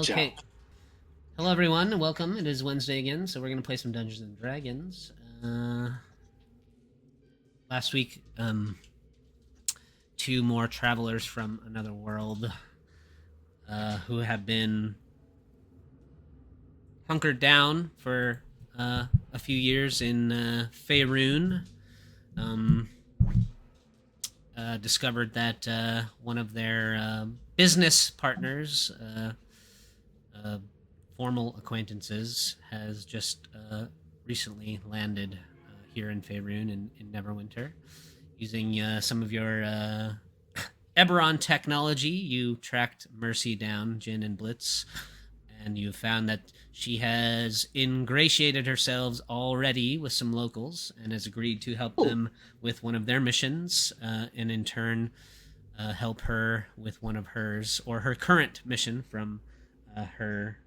Okay. Hello, everyone, and welcome. It is Wednesday again, so we're going to play some Dungeons and Dragons. Last week, two more travelers from another world who have been hunkered down for a few years in Faerun discovered that one of their business partners, formal acquaintances, has just recently landed here in Faerun in Neverwinter. Using some of your Eberron technology, you tracked Mercy down, Jin and Blitz, and you found that she has ingratiated herself already with some locals and has agreed to help them with one of their missions, and in turn help her with one of hers, or her current mission from her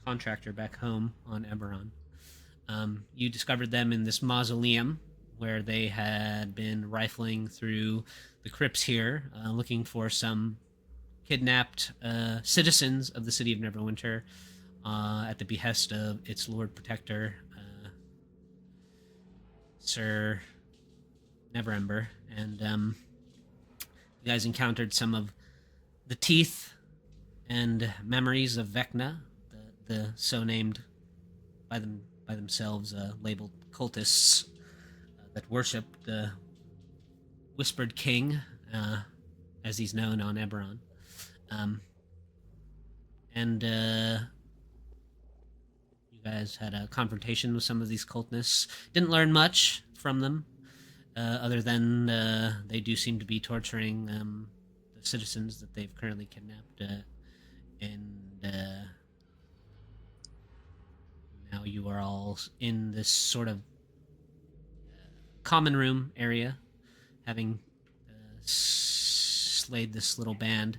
contractor back home on Eberron. You discovered them in this mausoleum where they had been rifling through the crypts here, looking for some kidnapped citizens of the city of Neverwinter at the behest of its Lord Protector, Sir Neverember. And you guys encountered some of the teeth and memories of Vecna, the so-named by themselves labeled cultists that worship the Whispered King, as he's known on Eberron. And you guys had a confrontation with some of these cultists. Didn't learn much from them, other than they do seem to be torturing the citizens that they've currently kidnapped. And now you are all in this sort of common room area, having slayed this little band.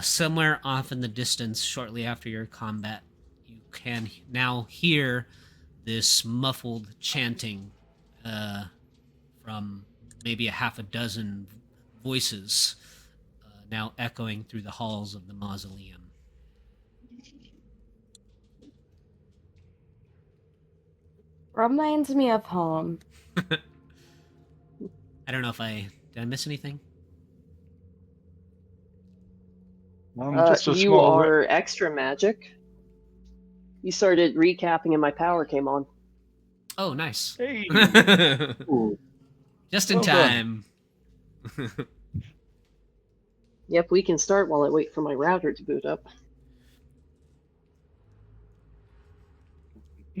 Somewhere off in the distance, shortly after your combat, you can now hear this muffled chanting from maybe a half a dozen voices now echoing through the halls of the mausoleum. Reminds me of home. I don't know if did I miss anything? Just a you are extra magic. You started recapping and my power came on. Oh, nice. Hey. Just in time. Yep, we can start while I wait for my router to boot up.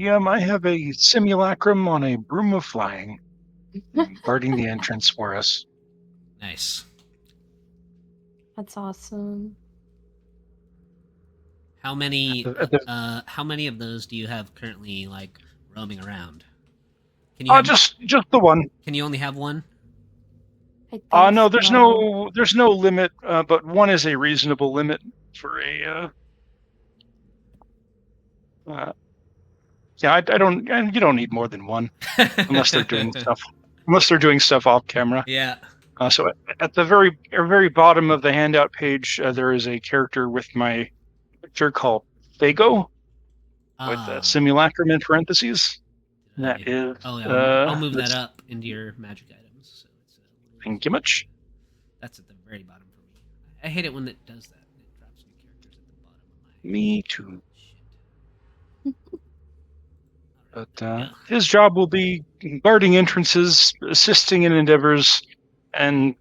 I have a simulacrum on a broom of flying, guarding the entrance for us. Nice. That's awesome. How many of those do you have currently, like, roaming around? Can you just the one. Can you only have one? No, there's no limit, but one is a reasonable limit for a I don't. You don't need more than one, unless they're doing stuff. Unless they're doing stuff off camera. Yeah. So at the very bottom of the handout page, there is a character with my picture called Fago, with simulacrum in parentheses. That is. Oh yeah. I'll move that up into your magic items. So it's thank you much. That's at the very bottom for me. I hate it when it does that. It drops new characters at the bottom of my. Me too. But his job will be guarding entrances, assisting in endeavors, and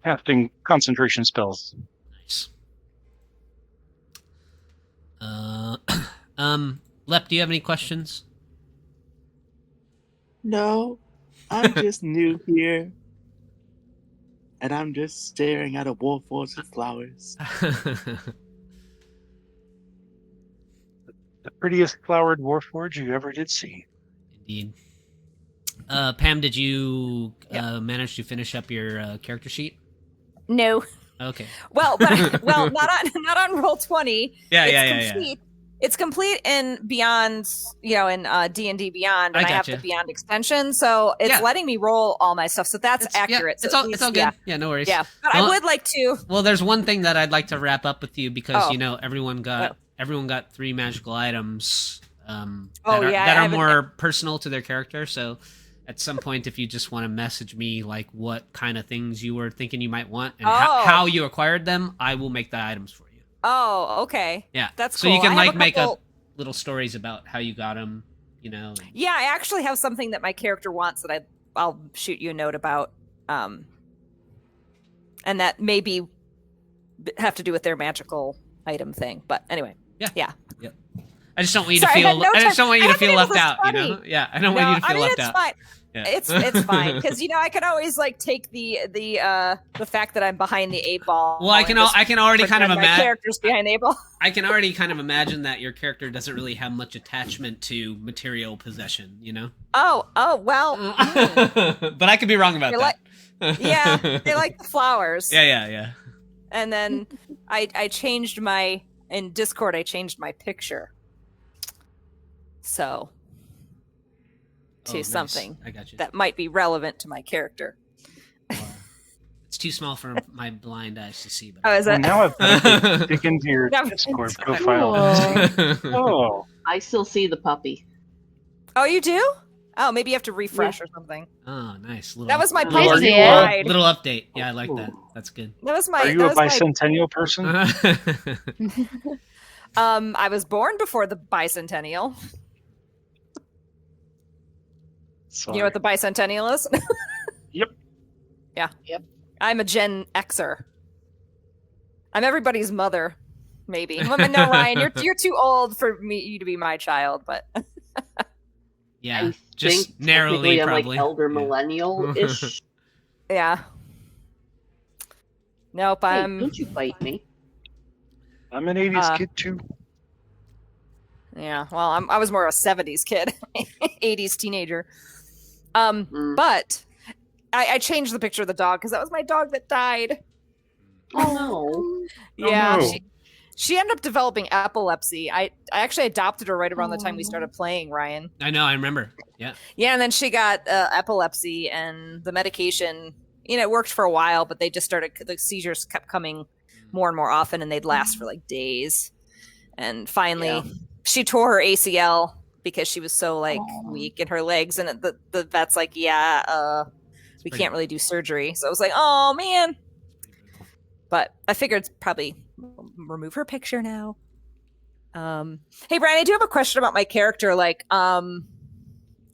casting concentration spells. Nice. Lep, do you have any questions? No, I'm just new here. And I'm just staring at a warforged with flowers. The prettiest flowered warforge you ever did see. Indeed. Pam, did you manage to finish up your character sheet? No. Okay. Well, not on Roll20. Yeah. Complete, It's complete in Beyond, in D&D Beyond, and I have the gotcha. Beyond extension, so it's letting me roll all my stuff. So that's accurate. Yeah, so it's all good. Yeah, no worries. Yeah, but I would like to. Well, there's one thing that I'd like to wrap up with you because everyone got 3 magical items that are more personal to their character. So at some point, if you just want to message me like what kind of things you were thinking you might want and how you acquired them, I will make the items for you. Oh, okay. Yeah, that's cool. So you can make up little stories about how you got them, Yeah, I actually have something that my character wants that I'll shoot you a note about, and that maybe have to do with their magical item thing. But anyway, yeah. I just don't want you to feel. I just don't want you to feel left out. Yeah, I don't want you to feel left out. Fine. Yeah. It's fine because I can always like take the fact that I'm behind the 8 ball. Well, I can already kind of imagine characters behind the 8 ball. I can already kind of imagine that your character doesn't really have much attachment to material possession. Oh well. But I could be wrong about that. Yeah, they like the flowers. Yeah. And then I changed in Discord. I changed my picture. So. To something I got you. that might be relevant to my character. It's too small for my blind eyes to see. But is it? Now I've got to dig into your Discord profile. Oh, I still see the puppy. Oh, you do? Oh, maybe you have to refresh or something. Oh, nice. That was my little update. Yeah, I like that. That's good. That was my. Are you a bicentennial person? I was born before the bicentennial. Sorry. You know what the bicentennial is? Yep. Yeah. Yep. I'm a Gen Xer. I'm everybody's mother, maybe. No, Ryan, you're too old for you to be my child, but yeah, I just think narrowly, I'm probably. like elder millennial-ish. Yeah. Nope, Hey, don't you bite me. I'm an 80s kid too. Yeah, well, I was more of a 70s kid, 80s teenager. But I changed the picture of the dog because that was my dog that died. Oh no! Yeah, no. she ended up developing epilepsy. I actually adopted her right around the time we started playing, Ryan. I know, I remember. Yeah. Yeah, and then she got epilepsy, and the medication, it worked for a while, but they just started, the seizures kept coming more and more often, and they'd last for like days. And finally, she tore her ACL because she was so weak in her legs, and the vet's like, we can't really do surgery. So I was like, oh man. But I figured it's probably remove her picture now. Hey Brian, I do have a question about my character. Like, I'm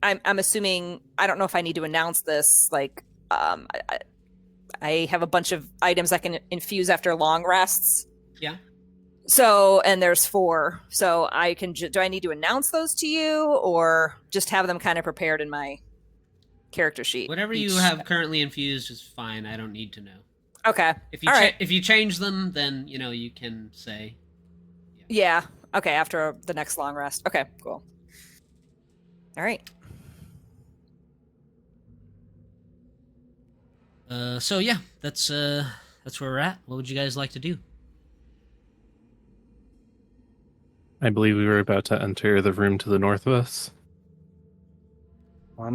assuming, I don't know if I need to announce this. Like, I have a bunch of items I can infuse after long rests. Yeah. So, and there's 4. So I can, do I need to announce those to you or just have them kind of prepared in my character sheet? Whatever you have currently infused is fine. I don't need to know. Okay. If you change them, then, you can say. Yeah. Okay. After the next long rest. Okay, cool. All right. So yeah, that's where we're at. What would you guys like to do? I believe we were about to enter the room to the north of us.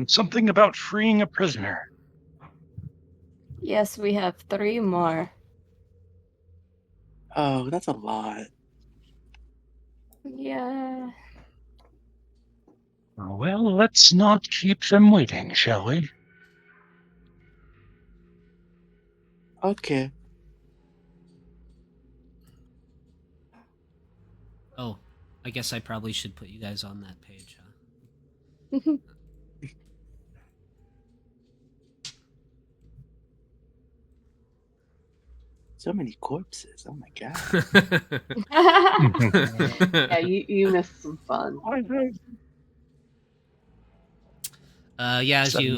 Something about freeing a prisoner. Yes, we have 3 more. Oh, that's a lot. Yeah. Well, let's not keep them waiting, shall we? Okay. Oh, I guess I probably should put you guys on that page, huh? So many corpses. Oh my god. Yeah, you missed some fun. As you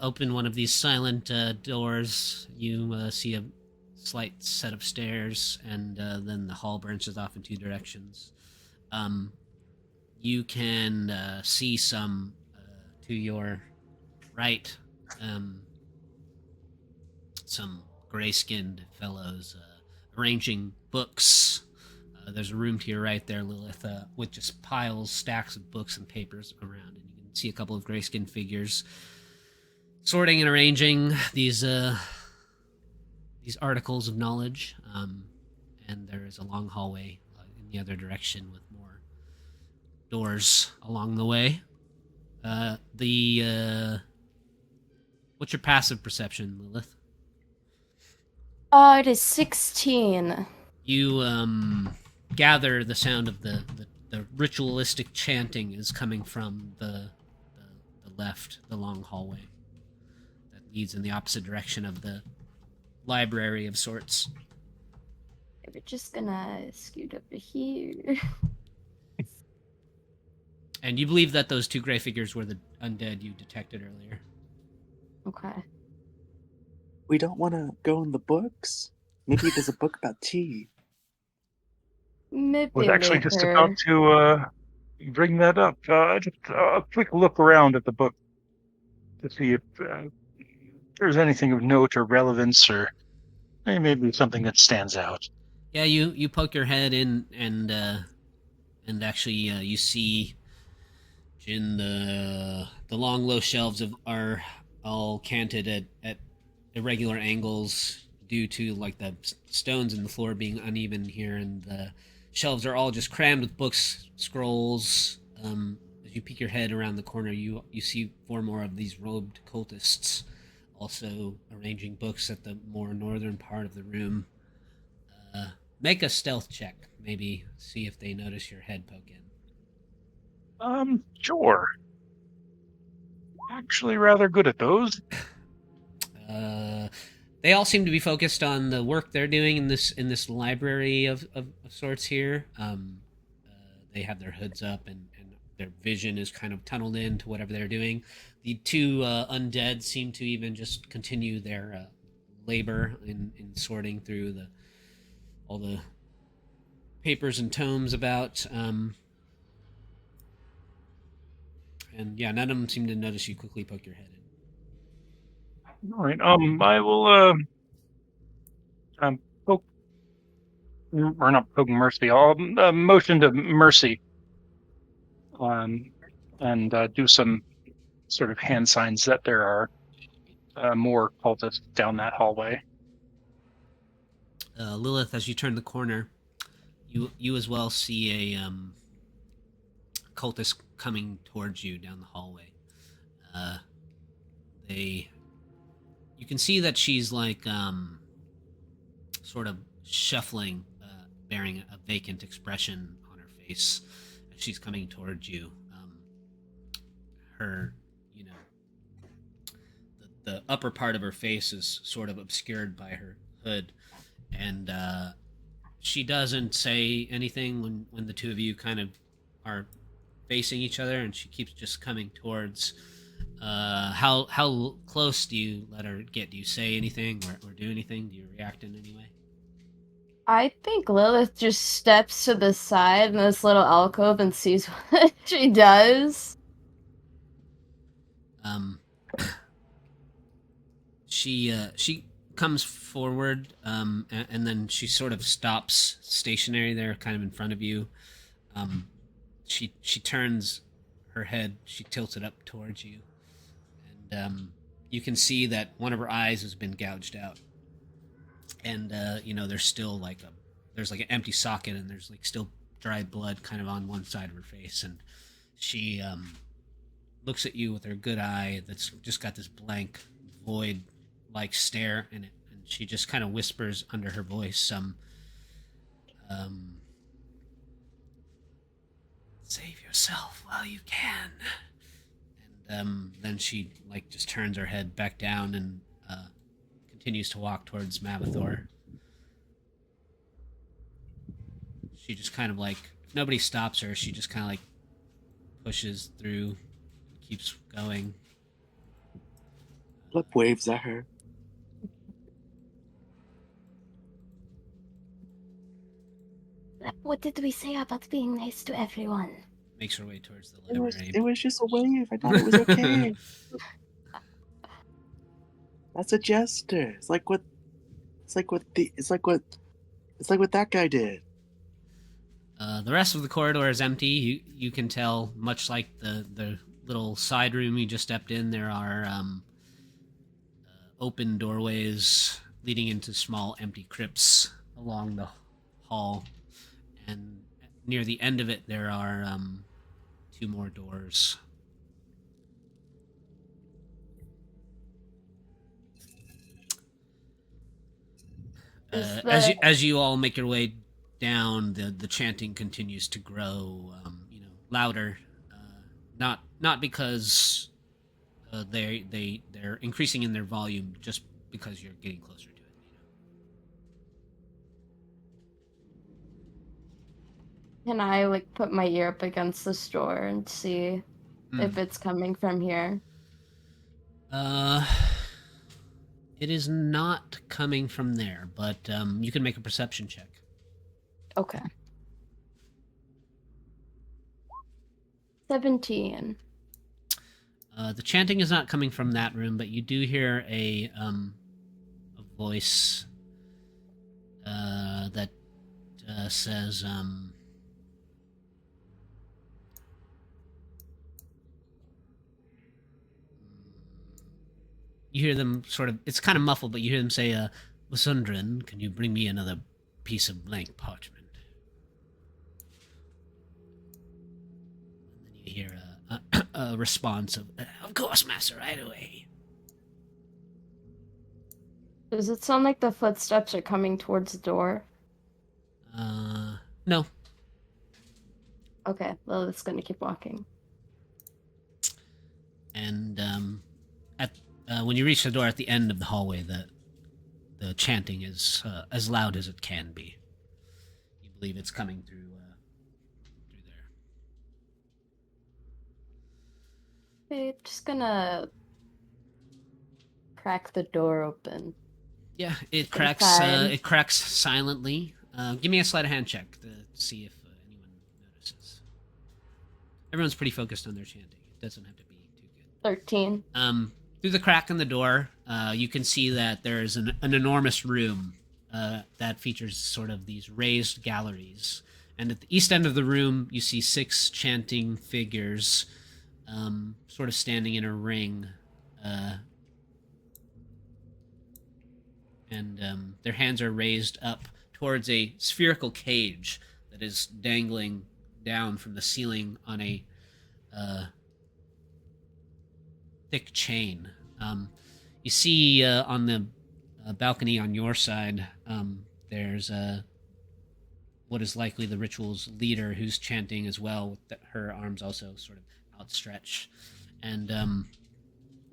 open one of these silent doors, you see a slight set of stairs, and then the hall branches off in 2 directions. You can see some to your right, some gray-skinned fellows arranging books there's a room to your right there, Lilith, with just piles, stacks of books and papers around, and you can see a couple of gray-skinned figures sorting and arranging these articles of knowledge. And there is a long hallway in the other direction with more doors along the way. What's your passive perception, Lilith? It is 16. You gather the sound of the ritualistic chanting is coming from the left, the long hallway that leads in the opposite direction of the library of sorts. We're just gonna scoot over here. And you believe that those two gray figures were the undead you detected earlier. Okay. We don't want to go in the books. Maybe there's a book about tea. Maybe Was actually just later. about to bring that up. Just a quick look around at the book to see if there's anything of note or relevance, or maybe something that stands out. Yeah, you poke your head in, and actually you see in the long low shelves are all canted at irregular angles due to like the stones in the floor being uneven here, and the shelves are all just crammed with books, scrolls. As you peek your head around the corner, you see 4 more of these robed cultists also arranging books at the more northern part of the room. Make a stealth check, maybe see if they notice your head poke in. Sure. Actually rather good at those. They all seem to be focused on the work they're doing in this library of sorts here. They have their hoods up, and their vision is kind of tunneled into whatever they're doing. The 2 undead seem to even just continue their labor in sorting through all the papers and tomes about. And yeah, none of them seem to notice you quickly poke your head in. All right. I will poke, or not poke Mercy. I'll motion to Mercy. And do some sort of hand signs that there are more cultists down that hallway. Lilith, as you turn the corner, you as well see a cultist coming towards you down the hallway. You can see that she's like sort of shuffling, bearing a vacant expression on her face as she's coming towards you. Her, the upper part of her face is sort of obscured by her hood, and she doesn't say anything when the two of you kind of are facing each other, and she keeps just coming towards. How close do you let her get? Do you say anything or do anything? Do you react in any way? I think Lilith just steps to the side in this little alcove and sees what she does. She comes forward, and then she sort of stops stationary there, kind of in front of you. She turns her head, she tilts it up towards you, and you can see that one of her eyes has been gouged out, and there's still there's an empty socket, and there's still dried blood kind of on one side of her face, and she looks at you with her good eye that's just got this blank void like stare in it, and she just kind of whispers under her voice save yourself while you can. And then she just turns her head back down and continues to walk towards Mavathor. She just kind of if nobody stops her, she just kind of pushes through, keeps going. Flip waves at her. What did we say about being nice to everyone? Makes her way towards the It library. was just a wave. I thought it was okay. That's a jester. It's like what that guy did. The rest of the corridor is empty. You can tell, much like the little side room you just stepped in, there are open doorways leading into small empty crypts along the hall. And near the end of it, there are 2 more doors. As you all make your way down, the chanting continues to grow, louder. Not because they're increasing in their volume, just because you're getting closer to it. Can I put my ear up against this door and see if it's coming from here? It is not coming from there, but you can make a perception check. Okay. 17. The chanting is not coming from that room, but you do hear a voice that says, you hear them sort of, it's kind of muffled, but you hear them say, Wasundran, can you bring me another piece of blank parchment? And then you hear a response of course, master, right away. Does it sound like the footsteps are coming towards the door? No. Okay, well, it's gonna keep walking. And when you reach the door at the end of the hallway, the chanting is as loud as it can be. You believe it's coming through there. Okay, just gonna crack the door open. Yeah, it cracks. It cracks silently. Give me a sleight of hand check to see if anyone notices. Everyone's pretty focused on their chanting. It doesn't have to be too good. 13. Through the crack in the door, you can see that there is an enormous room that features sort of these raised galleries. And at the east end of the room, you see 6 chanting figures sort of standing in a ring. And their hands are raised up towards a spherical cage that is dangling down from the ceiling on a thick chain. You see on the balcony on your side, there's what is likely the ritual's leader who's chanting as well, with her arms also sort of outstretched. And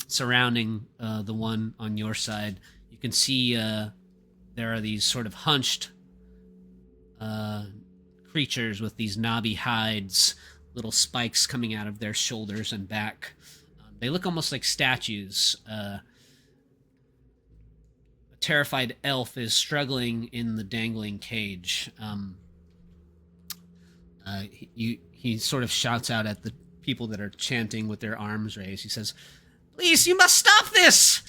surrounding the one on your side, you can see there are these sort of hunched creatures with these knobby hides, little spikes coming out of their shoulders and back. They look almost like statues. A terrified elf is struggling in the dangling cage. He sort of shouts out at the people that are chanting with their arms raised. He says, "Please, you must stop this!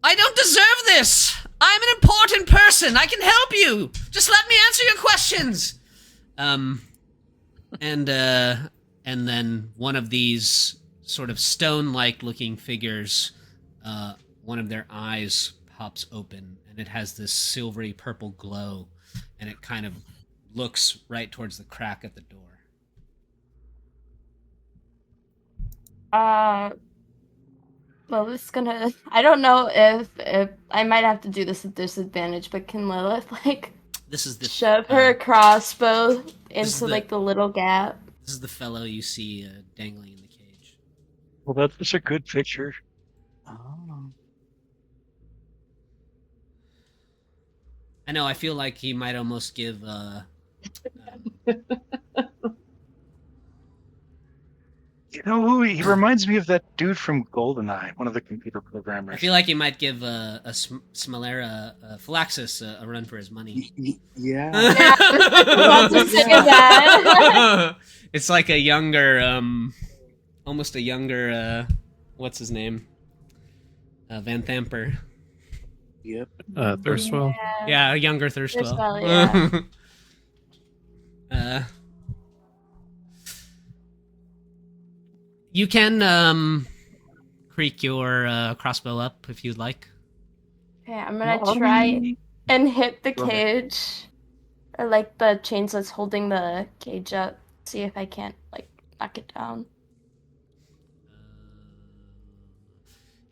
I don't deserve this! I'm an important person! I can help you! Just let me answer your questions!" And then one of these sort of stone-like looking figures, one of their eyes pops open, and it has this silvery purple glow, and it kind of looks right towards the crack at the door. Well, it's gonna... I don't know if I might have to do this at disadvantage, but can Lilith, This is the shove her crossbow into, the little gap? This is the fellow you see dangling in the cage. Well, that's such a good picture. Oh. I know, I feel like he might almost give... You know who he reminds me of? That dude from GoldenEye, one of the computer programmers. I feel like he might give Phylaxis a run for his money. Yeah. It's like a younger, almost a younger, what's his name? Van Thamper. Yep. Thirstwell. Yeah, a younger Thirstwell. Yeah. You can creak your crossbow up if you'd like. Okay, I'm gonna try and hit the Go ahead. cage. Or like the chains that's holding the cage up. See if I can't like knock it down.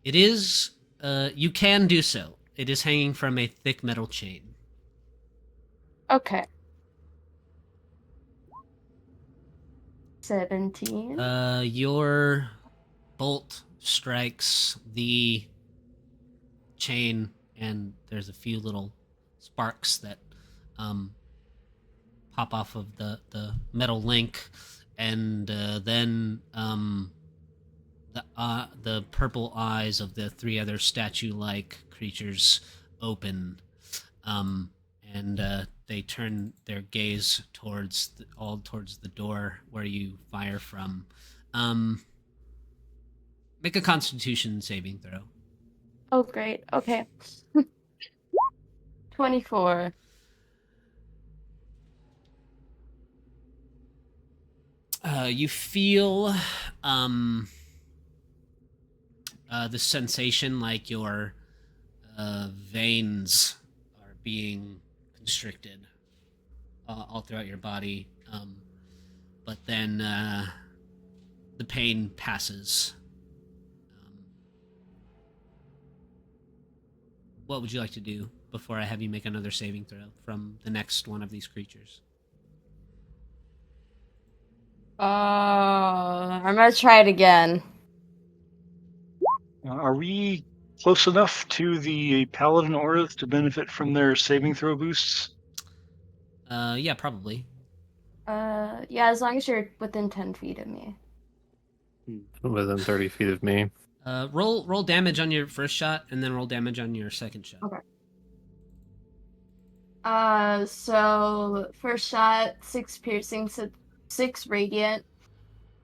It is. You can do so. It is hanging from a thick metal chain. Okay. 17. Your bolt strikes the chain, and there's a few little sparks that pop off of the metal link, and then the purple eyes of the three other statue-like creatures open, and they turn their gaze towards the door where you fire from. Make a Constitution saving throw. Oh, great. Okay. 24. You feel the sensation like your veins are being constricted all throughout your body, but then the pain passes. What would you like to do before I have you make another saving throw from the next one of these creatures? I'm gonna try it again. Are we close enough to the paladin auras to benefit from their saving throw boosts? Yeah, probably. Yeah, as long as you're within 10 feet of me. Within 30 feet of me. Roll damage on your first shot, and then roll damage on your second shot. Okay. So first shot, 6 piercing, 6 radiant,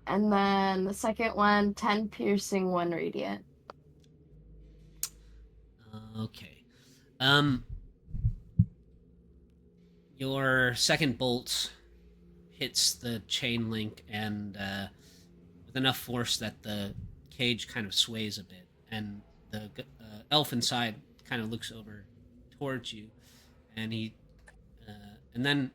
and then the second one, 10 piercing, 1 radiant. Okay. Your second bolt hits the chain link, and with enough force that the cage kind of sways a bit, and the elf inside kind of looks over towards you, and and then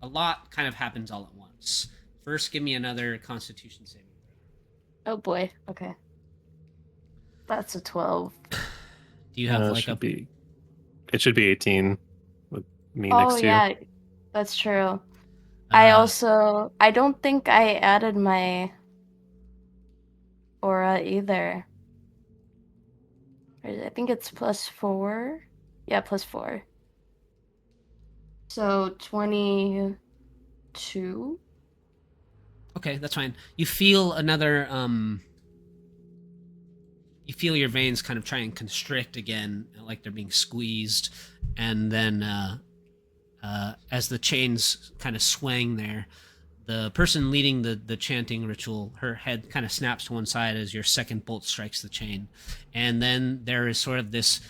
a lot kind of happens all at once. First, give me another Constitution saving throw. Oh boy. Okay. That's a 12. Do you have It should be 18 with me next to you. Yeah, that's true. I don't think I added my aura either. I think it's +4. Yeah, +4. So 22. Okay, that's fine. You feel another you feel your veins kind of try and constrict again, like they're being squeezed, and then as the chains kind of swing there, the person leading the chanting ritual, her head kind of snaps to one side as your second bolt strikes the chain, and then there is sort of this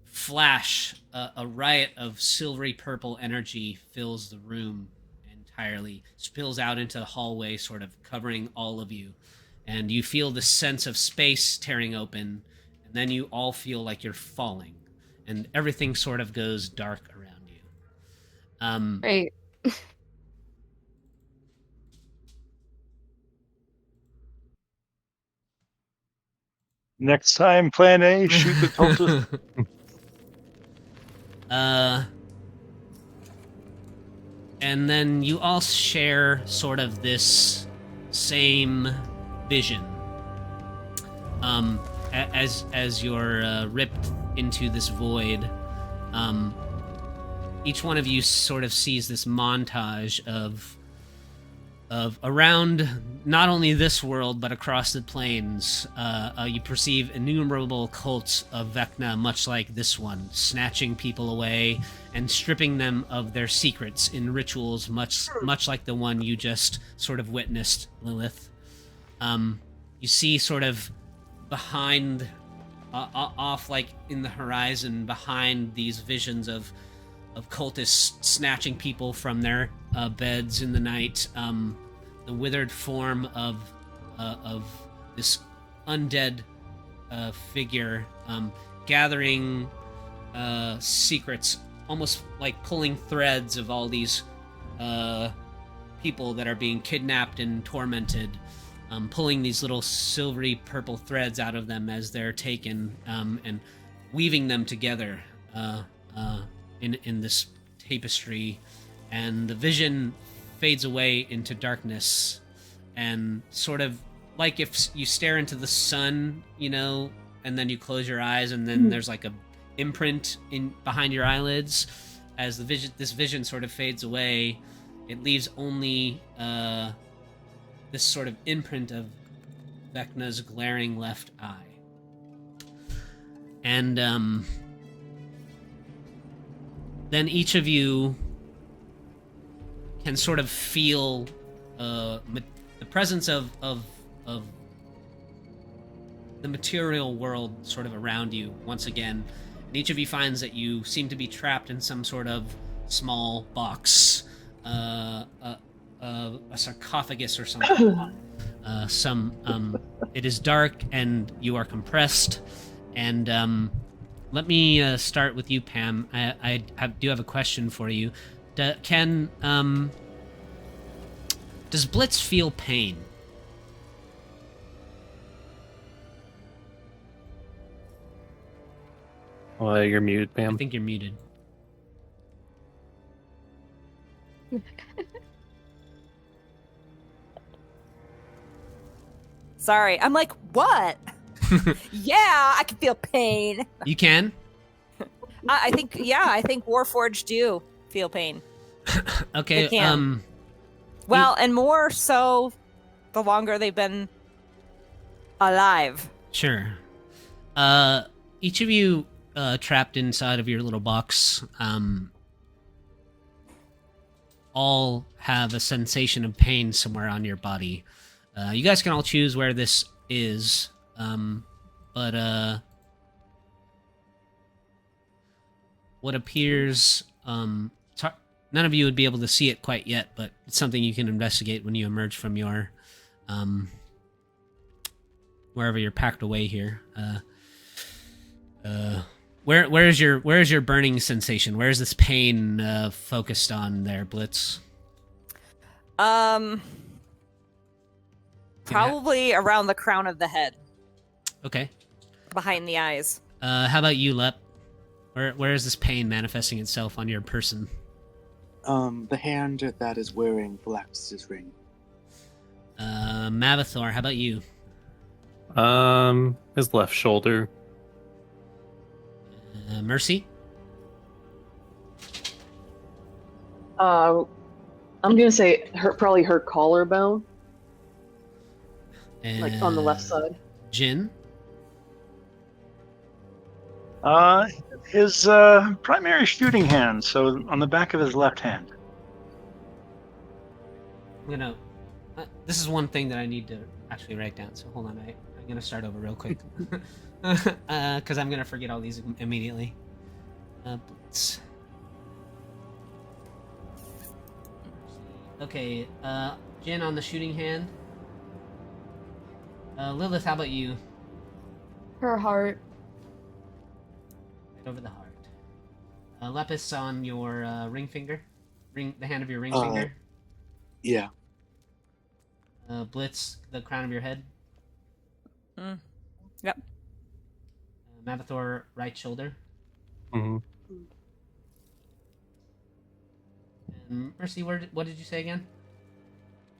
flash, a riot of silvery purple energy fills the room entirely, spills out into the hallway, sort of covering all of you, and you feel the sense of space tearing open, and then you all feel like you're falling, and everything sort of goes dark around you. Great. Next time, Plan A, shoot the cultist. And then you all share sort of this same vision. As you're ripped into this void, each one of you sort of sees this montage of around not only this world but across the plains. You perceive innumerable cults of Vecna, much like this one, snatching people away and stripping them of their secrets in rituals much like the one you just sort of witnessed, Lilith. You see sort of behind, off like in the horizon, behind these visions of cultists snatching people from their beds in the night, the withered form of of this undead figure gathering secrets, almost like pulling threads of all these people that are being kidnapped and tormented, pulling these little silvery purple threads out of them as they're taken, and weaving them together in this tapestry. And the vision fades away into darkness, and sort of like if you stare into the sun, you know, and then you close your eyes, and then there's like a imprint in behind your eyelids. As this vision sort of fades away, it leaves only this sort of imprint of Vecna's glaring left eye. And then each of you can sort of feel the presence of the material world sort of around you once again. And each of you finds that you seem to be trapped in some sort of small box, a sarcophagus or something. It is dark and you are compressed. And let me start with you, Pam. I do have a question for you. Does Blitz feel pain? Well, you're muted, I Pam. think you're muted. Sorry, I'm like, what? Yeah, I can feel pain. You can? I think Warforged do feel pain. Okay, They can. Well, and more so the longer they've been alive. Sure. Each of you trapped inside of your little box all have a sensation of pain somewhere on your body. You guys can all choose where this is, but what appears... none of you would be able to see it quite yet, but it's something you can investigate when you emerge from your... wherever you're packed away here. Where is your burning sensation? Where is this pain focused on there, Blitz? Probably around the crown of the head. Okay. Behind the eyes. How about you, Lep? Where is this pain manifesting itself on your person? The hand that is wearing Phalaxis' ring. Mavathor, how about you? His left shoulder. Mercy? I'm gonna say probably her collarbone, like on the left side. Jin? His primary shooting hand, so on the back of his left hand. I'm gonna... this is one thing that I need to actually write down, so hold on, I'm gonna start over real quick. Because I'm gonna forget all these immediately. Blitz. Okay, Jin on the shooting hand. Lilith, how about you? Her heart. Right over the heart. Lepis on your ring finger. The hand of your ring finger. Yeah. Blitz, the crown of your head. Yep. Mavathor, right shoulder. Mm-hmm. And Mercy, what did you say again?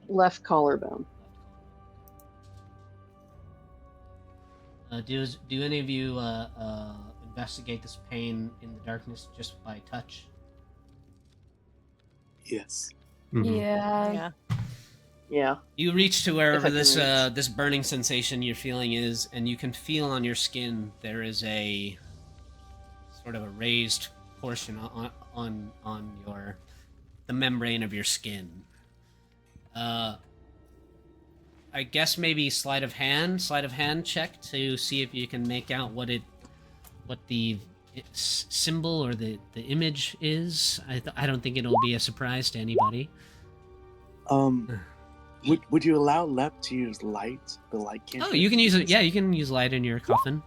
Left collarbone. Do any of you investigate this pain in the darkness just by touch? Yes. Mm-hmm. Yeah. Yeah. You reach to wherever If I this can reach. this burning sensation you're feeling is, and you can feel on your skin there is a sort of a raised portion on the membrane of your skin. I guess maybe sleight of hand check to see if you can make out what the symbol or the image is. I don't think it'll be a surprise to anybody. Would you allow Lep to use light? The light cantrip? Oh, you can use it. Yeah, you can use light in your coffin.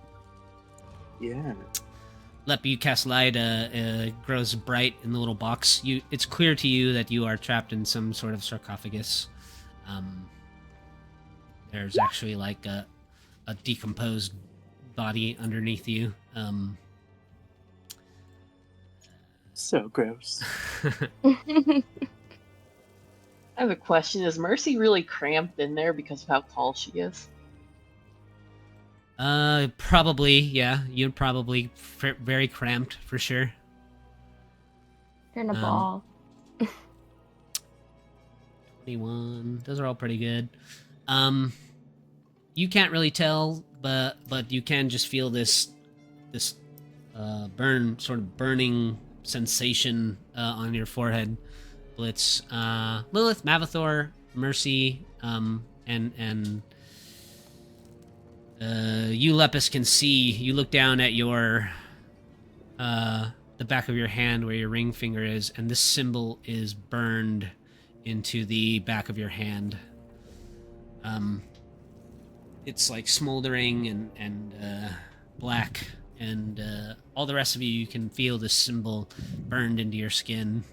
Yeah. Lep, you cast light. Grows bright in the little box. It's clear to you that you are trapped in some sort of sarcophagus. There's actually like a decomposed body underneath you. So gross. I have a question. Is Mercy really cramped in there because of how tall she is? Probably, yeah. You're probably very cramped for sure. You're in a ball. 21. Those are all pretty good. You can't really tell, but you can just feel this burning sensation on your forehead. Blitz, Lilith, Mavathor, Mercy, and you, Lepus, can see. You look down at your the back of your hand where your ring finger is, and this symbol is burned into the back of your hand. It's like smoldering and black, and all the rest of you can feel this symbol burned into your skin.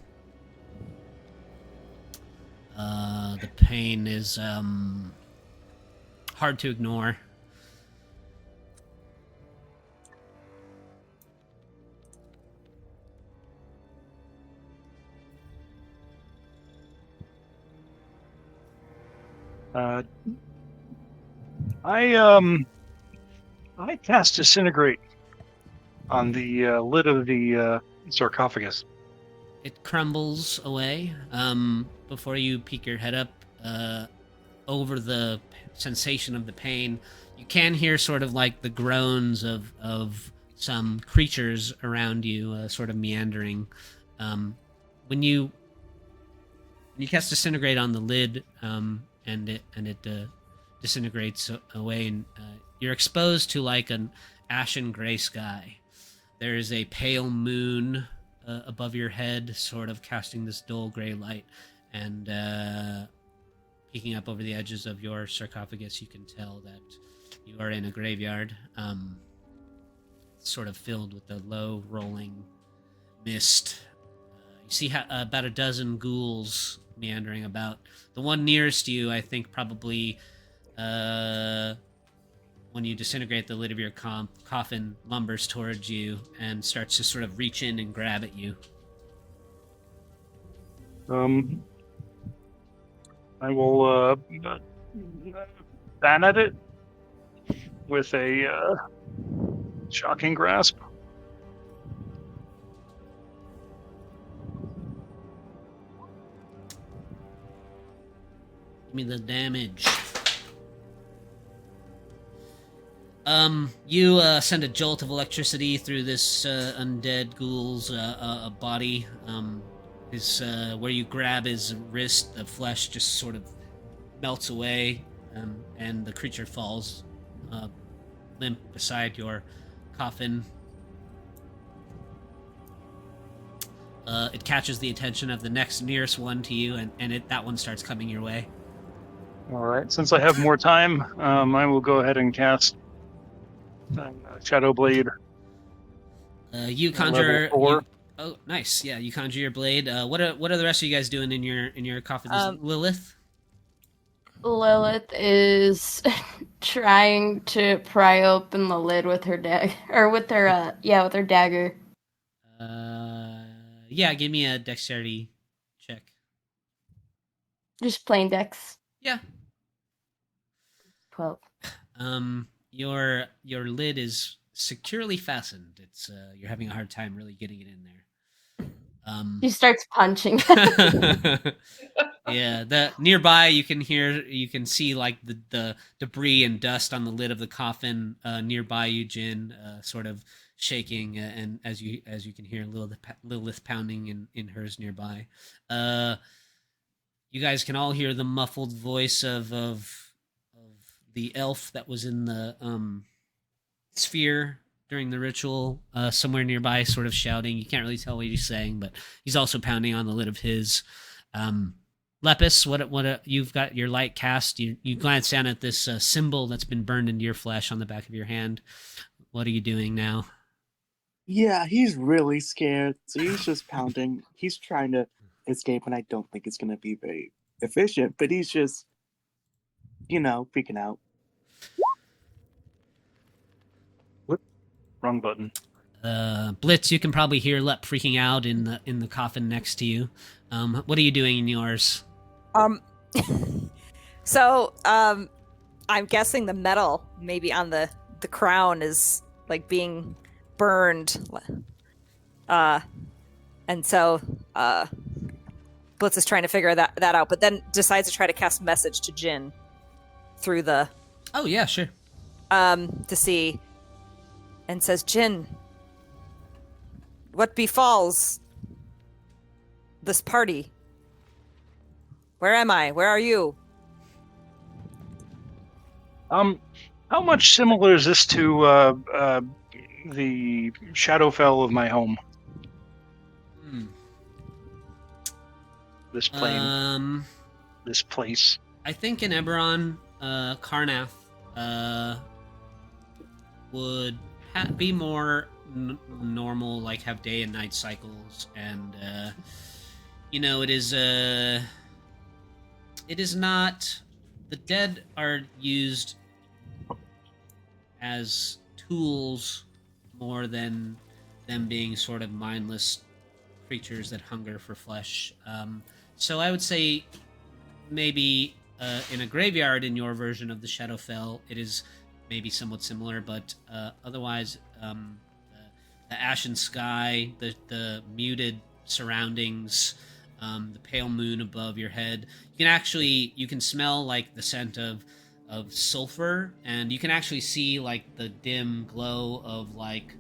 The pain is hard to ignore. I cast Disintegrate on the lid of the sarcophagus. It crumbles away. Before you peek your head up, over the sensation of the pain, you can hear sort of like the groans of some creatures around you, sort of meandering. When you cast Disintegrate on the lid, and it disintegrates away, and you're exposed to like an ashen gray sky. There is a pale moon above your head, sort of casting this dull gray light, and peeking up over the edges of your sarcophagus, you can tell that you are in a graveyard, sort of filled with the low rolling mist. You see about a dozen ghouls meandering about. The one nearest you, I think, probably when you disintegrate the lid of your coffin, lumbers towards you and starts to sort of reach in and grab at you. I will ban at it with a shocking grasp. Give me the damage. You send a jolt of electricity through this undead ghoul's body. Where you grab his wrist, the flesh just sort of melts away, and the creature falls limp beside your coffin. It catches the attention of the next nearest one to you, and that one starts coming your way. All right. Since I have more time, I will go ahead and cast Shadow Blade. You conjure. Level 4. Oh, nice. Yeah, you conjure your blade. What are the rest of you guys doing in your coffin? Lilith? Lilith is trying to pry open the lid with her dagger, with her dagger. Yeah, give me a dexterity check. Just plain dex. Yeah. 12. Your lid is securely fastened. It's you're having a hard time really getting it in there. She starts punching. Yeah, the nearby you can see like the debris and dust on the lid of the coffin nearby you, Jin, sort of shaking, and as you can hear Lilith pounding in hers nearby. You guys can all hear the muffled voice of the elf that was in the sphere during the ritual, somewhere nearby, sort of shouting. You can't really tell what he's saying, but he's also pounding on the lid of his. Lepus, what you've got your light cast. You glance down at this symbol that's been burned into your flesh on the back of your hand. What are you doing now? Yeah, he's really scared, so he's just pounding. He's trying to escape, and I don't think it's going to be very efficient, but he's just, freaking out. What? Wrong button. Blitz, you can probably hear Lep freaking out in the coffin next to you. What are you doing in yours? So, I'm guessing the metal maybe on the crown is like being burned. And so, Blitz is trying to figure that out, but then decides to try to cast message to Jin through the... Oh, yeah, sure. To see, and says, Jin, what befalls this party? Where am I? Where are you? How much similar is this to the Shadowfell of my home? This plane. This place. I think in Eberron, Karnath would be more normal, like have day and night cycles, and it is not. The dead are used as tools more than them being sort of mindless creatures that hunger for flesh. So I would say maybe in a graveyard in your version of the Shadowfell, it is maybe somewhat similar, but otherwise, the ashen sky, the muted surroundings, the pale moon above your head. You can smell like the scent of sulfur, and you can actually see like the dim glow of like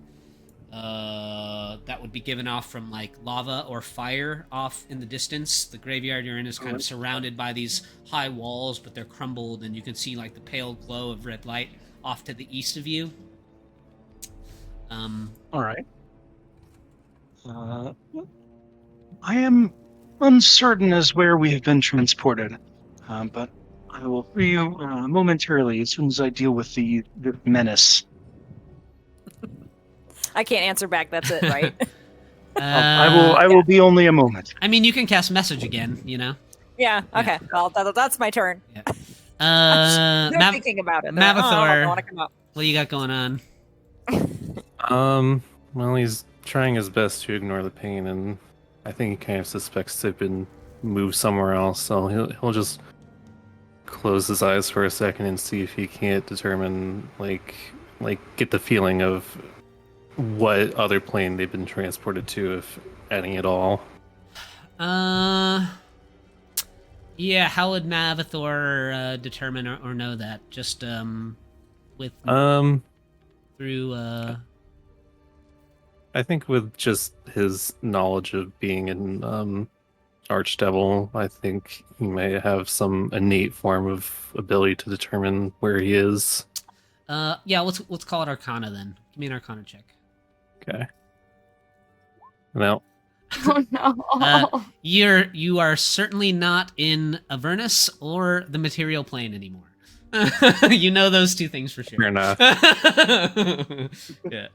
that would be given off from like lava or fire off in the distance. The graveyard you're in is kind of surrounded by these high walls, but they're crumbled, and you can see like the pale glow of red light off to the east of you. All right. I am uncertain as where we have been transported, but I will free you momentarily as soon as I deal with the menace. I can't answer back. That's it, right? I will be only a moment. I mean, you can cast message again, you know? Yeah, okay. Well, that's my turn. Yeah. I'm thinking about it. Mavathor, I want to come up. what do you got going on? Well, he's trying his best to ignore the pain, and I think he kind of suspects they've been moved somewhere else, so he'll just close his eyes for a second and see if he can't determine, like get the feeling of what other plane they've been transported to, if any at all. Yeah, how would Mavathor determine or know that? Just with through I think with just his knowledge of being an archdevil, I think he may have some innate form of ability to determine where he is. Yeah, let's call it Arcana then. Give me an Arcana check. Okay. Well, Oh no. You are certainly not in Avernus or the material plane anymore. You know those two things for sure. fair enough. Yeah.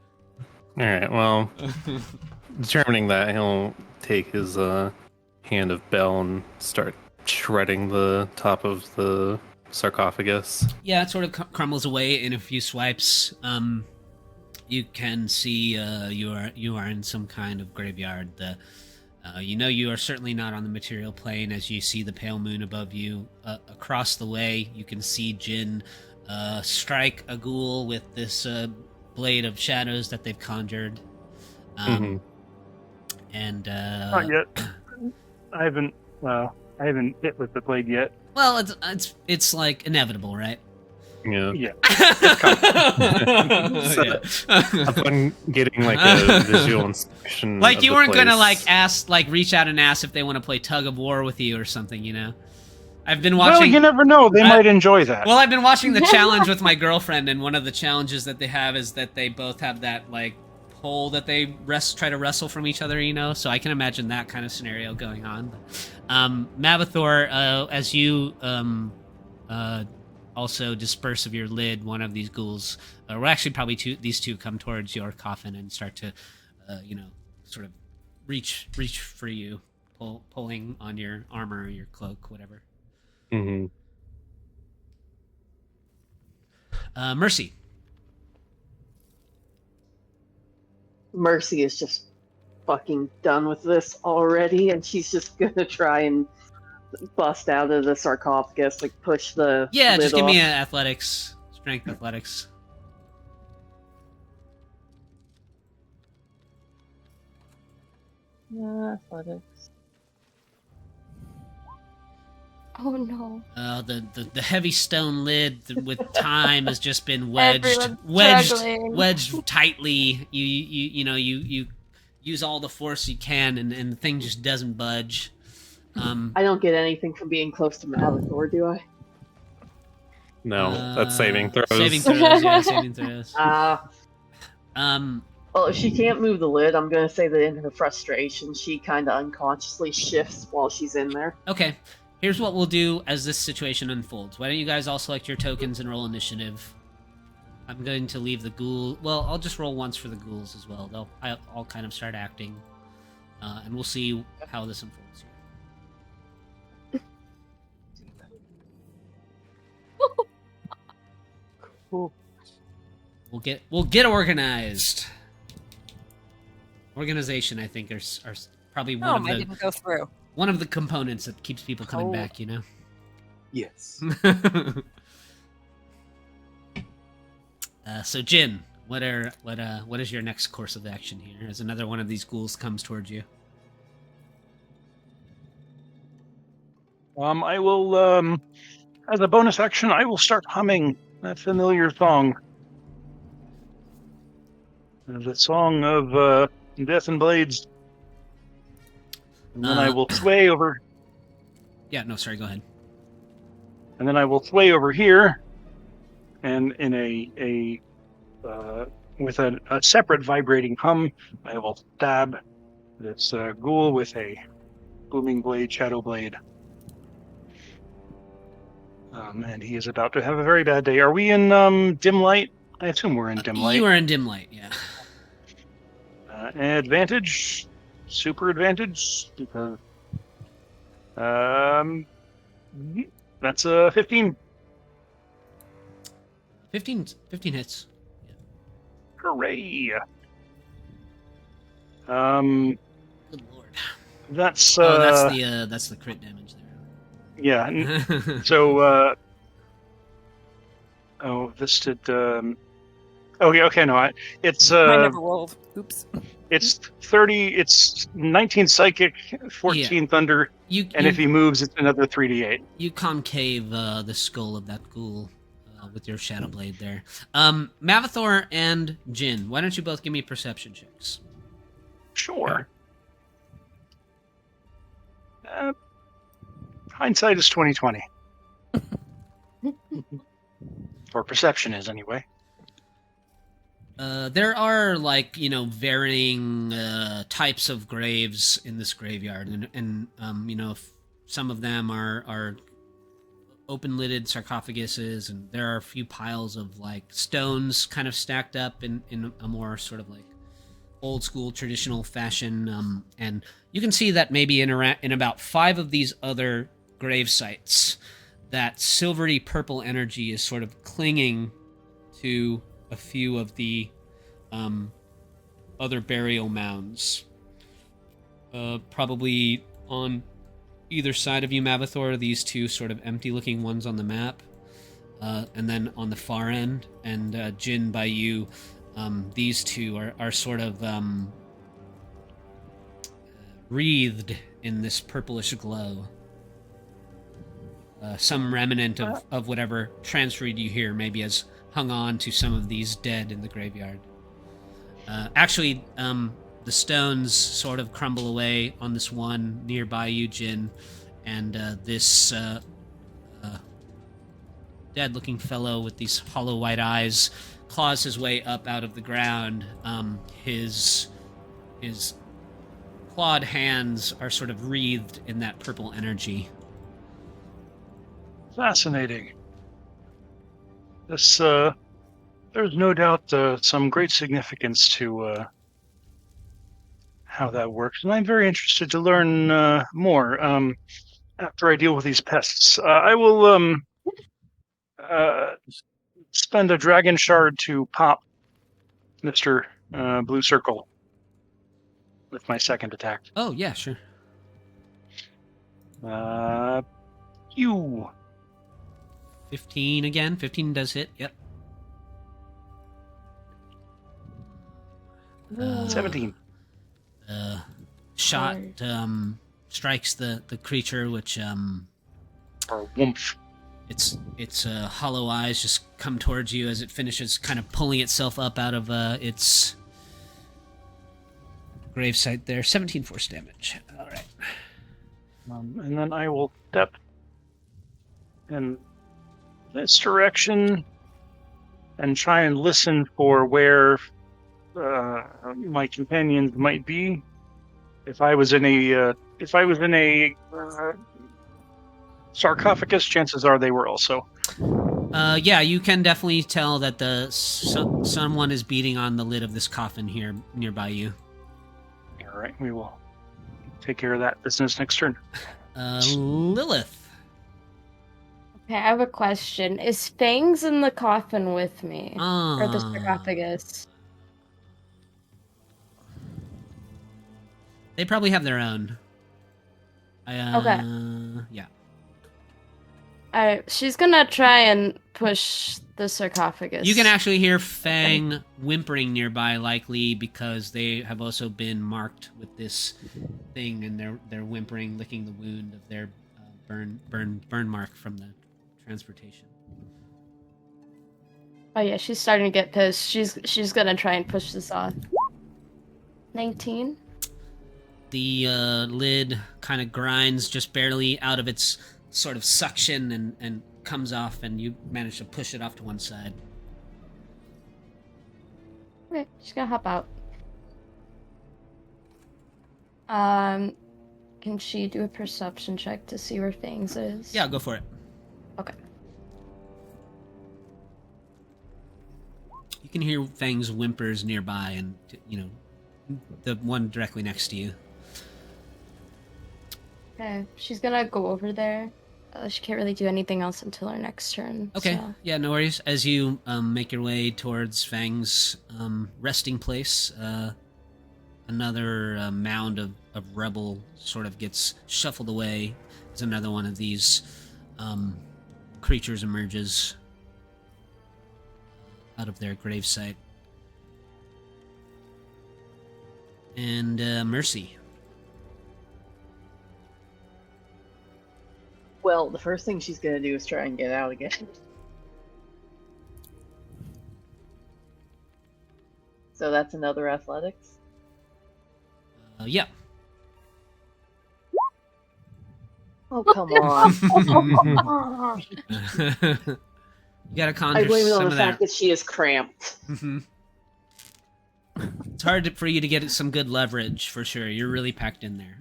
All right. Well, determining that, he'll take his hand of bell and start shredding the top of the sarcophagus. Yeah, it sort of crumbles away in a few swipes. You can see you are in some kind of graveyard. You are certainly not on the material plane as you see the pale moon above you. Across the way, you can see Jin strike a ghoul with this blade of shadows that they've conjured. And Not yet. I haven't hit with the blade yet. well, it's like inevitable, right? Yeah. Yeah. Yeah. Upon getting like a visual inspection, Like of you the weren't gonna place- reach out and ask if they want to play tug of war with you or something, you know. I've been Well, watching. you never know. They might enjoy that. Well, I've been watching the challenge with my girlfriend, and one of the challenges that they have is that they both have that like pole that they try to wrestle from each other, so I can imagine that kind of scenario going on. Mavathor, as you also disperse of your lid, one of these ghouls, well, actually probably these two come towards your coffin and start to sort of reach for you, pulling on your armor or your cloak, whatever. Mm-hmm. Mercy. Mercy is just fucking done with this already, and she's just gonna try and bust out of the sarcophagus, like push the lid Just give me off. an athletics, strength athletics. Athletics. Oh no. The heavy stone lid with time has just been Everyone's struggling. wedged tightly. You use all the force you can, and the thing just doesn't budge. I don't get anything from being close to Mavathor, do I? No, that's saving throws. Saving throws, yeah, saving throws. Well, if she can't move the lid, I'm gonna say that in her frustration, she kind of unconsciously shifts while she's in there. Okay, here's what we'll do as this situation unfolds. Why don't you guys all select your tokens and roll initiative? I'm going to leave the ghoul... Well, I'll just roll once for the ghouls as well. I'll kind of start acting, and we'll see how this unfolds here. Cool. We'll get organized. Organization, I think, are probably I didn't go through. one of the components that keeps people coming back. Yes. So Jin, what is your next course of action here? As another one of these ghouls comes towards you. I will, as a bonus action, I will start humming that familiar song. The song of Death and Blades. And then I will sway over. Yeah, no, sorry, go ahead. And then I will sway over here, and in with a separate vibrating hum, I will stab this ghoul with a booming blade, shadow blade. And he is about to have a very bad day. Are we in dim light? I assume we're in dim light. You are in dim light, yeah. Advantage, super advantage, because that's a 15. 15 hits. Hooray! Good lord. That's that's the crit damage there. yeah. So this did. Okay, no, it's I never rolled. Oops. It's 30. It's 19 psychic, 14 thunder, and if he moves, it's another 3d8. You concave the skull of that ghoul with your shadow blade there. Mavathor and Jin, why don't you both give me perception checks? Sure. Hindsight is 20/20. Or perception is, anyway. There are, varying types of graves in this graveyard, and some of them are open-lidded sarcophaguses, and there are a few piles of, stones kind of stacked up in a more sort of, old-school, traditional fashion, and you can see that maybe in about 5 of these other grave sites, that silvery purple energy is sort of clinging to a few of the other burial mounds. Probably on either side of you, Mavathor, these two sort of empty-looking ones on the map. And then on the far end, and Jin, by you, these two are sort of wreathed in this purplish glow. Some remnant of whatever transferred you here maybe has hung on to some of these dead in the graveyard. Actually, the stones sort of crumble away on this one nearby you, Jin, and this dead-looking fellow with these hollow white eyes claws his way up out of the ground. His clawed hands are sort of wreathed in that purple energy. Fascinating. This, there's no doubt some great significance to how that works, and I'm very interested to learn more after I deal with these pests. I will spend a dragon shard to pop Mr. Blue Circle with my second attack. Oh, yeah, sure. You. 15 again. 15 does hit, yep. 17. Shot strikes the creature, which Or woomph. its hollow eyes just come towards you as it finishes kind of pulling itself up out of its gravesite there. 17 force damage. All right. And then I will step in this direction and try and listen for where my companions might be. If I was in a sarcophagus, chances are they were also. Yeah, you can definitely tell that someone is beating on the lid of this coffin here nearby you. All right, we will take care of that business next turn. Lilith. Okay, I have a question. Is Fangs in the coffin with me? Or the sarcophagus? They probably have their own. Okay. Yeah. Alright, she's gonna try and push the sarcophagus. You can actually hear Fang whimpering nearby, likely because they have also been marked with this thing, and they're whimpering, licking the wound of their burn mark from the transportation. Oh yeah, she's starting to get pissed. She's gonna try and push this off. 19. The lid kind of grinds just barely out of its sort of suction and comes off, and you manage to push it off to one side. Okay, she's gonna hop out. Can she do a perception check to see where Fangs is? Yeah, go for it. Okay. You can hear Fang's whimpers nearby, and the one directly next to you. Okay, she's gonna go over there. She can't really do anything else until her next turn. Okay, so. yeah, no worries. As you make your way towards Fang's resting place, another mound of rubble sort of gets shuffled away as another one of these creatures emerges out of their gravesite. And Mercy. Well, the first thing she's gonna do is try and get out again. So that's another athletics. Yeah. Oh, come on. You gotta conjure I blame it some on the of fact that. that she is cramped. It's hard for you to get some good leverage, for sure. You're really packed in there.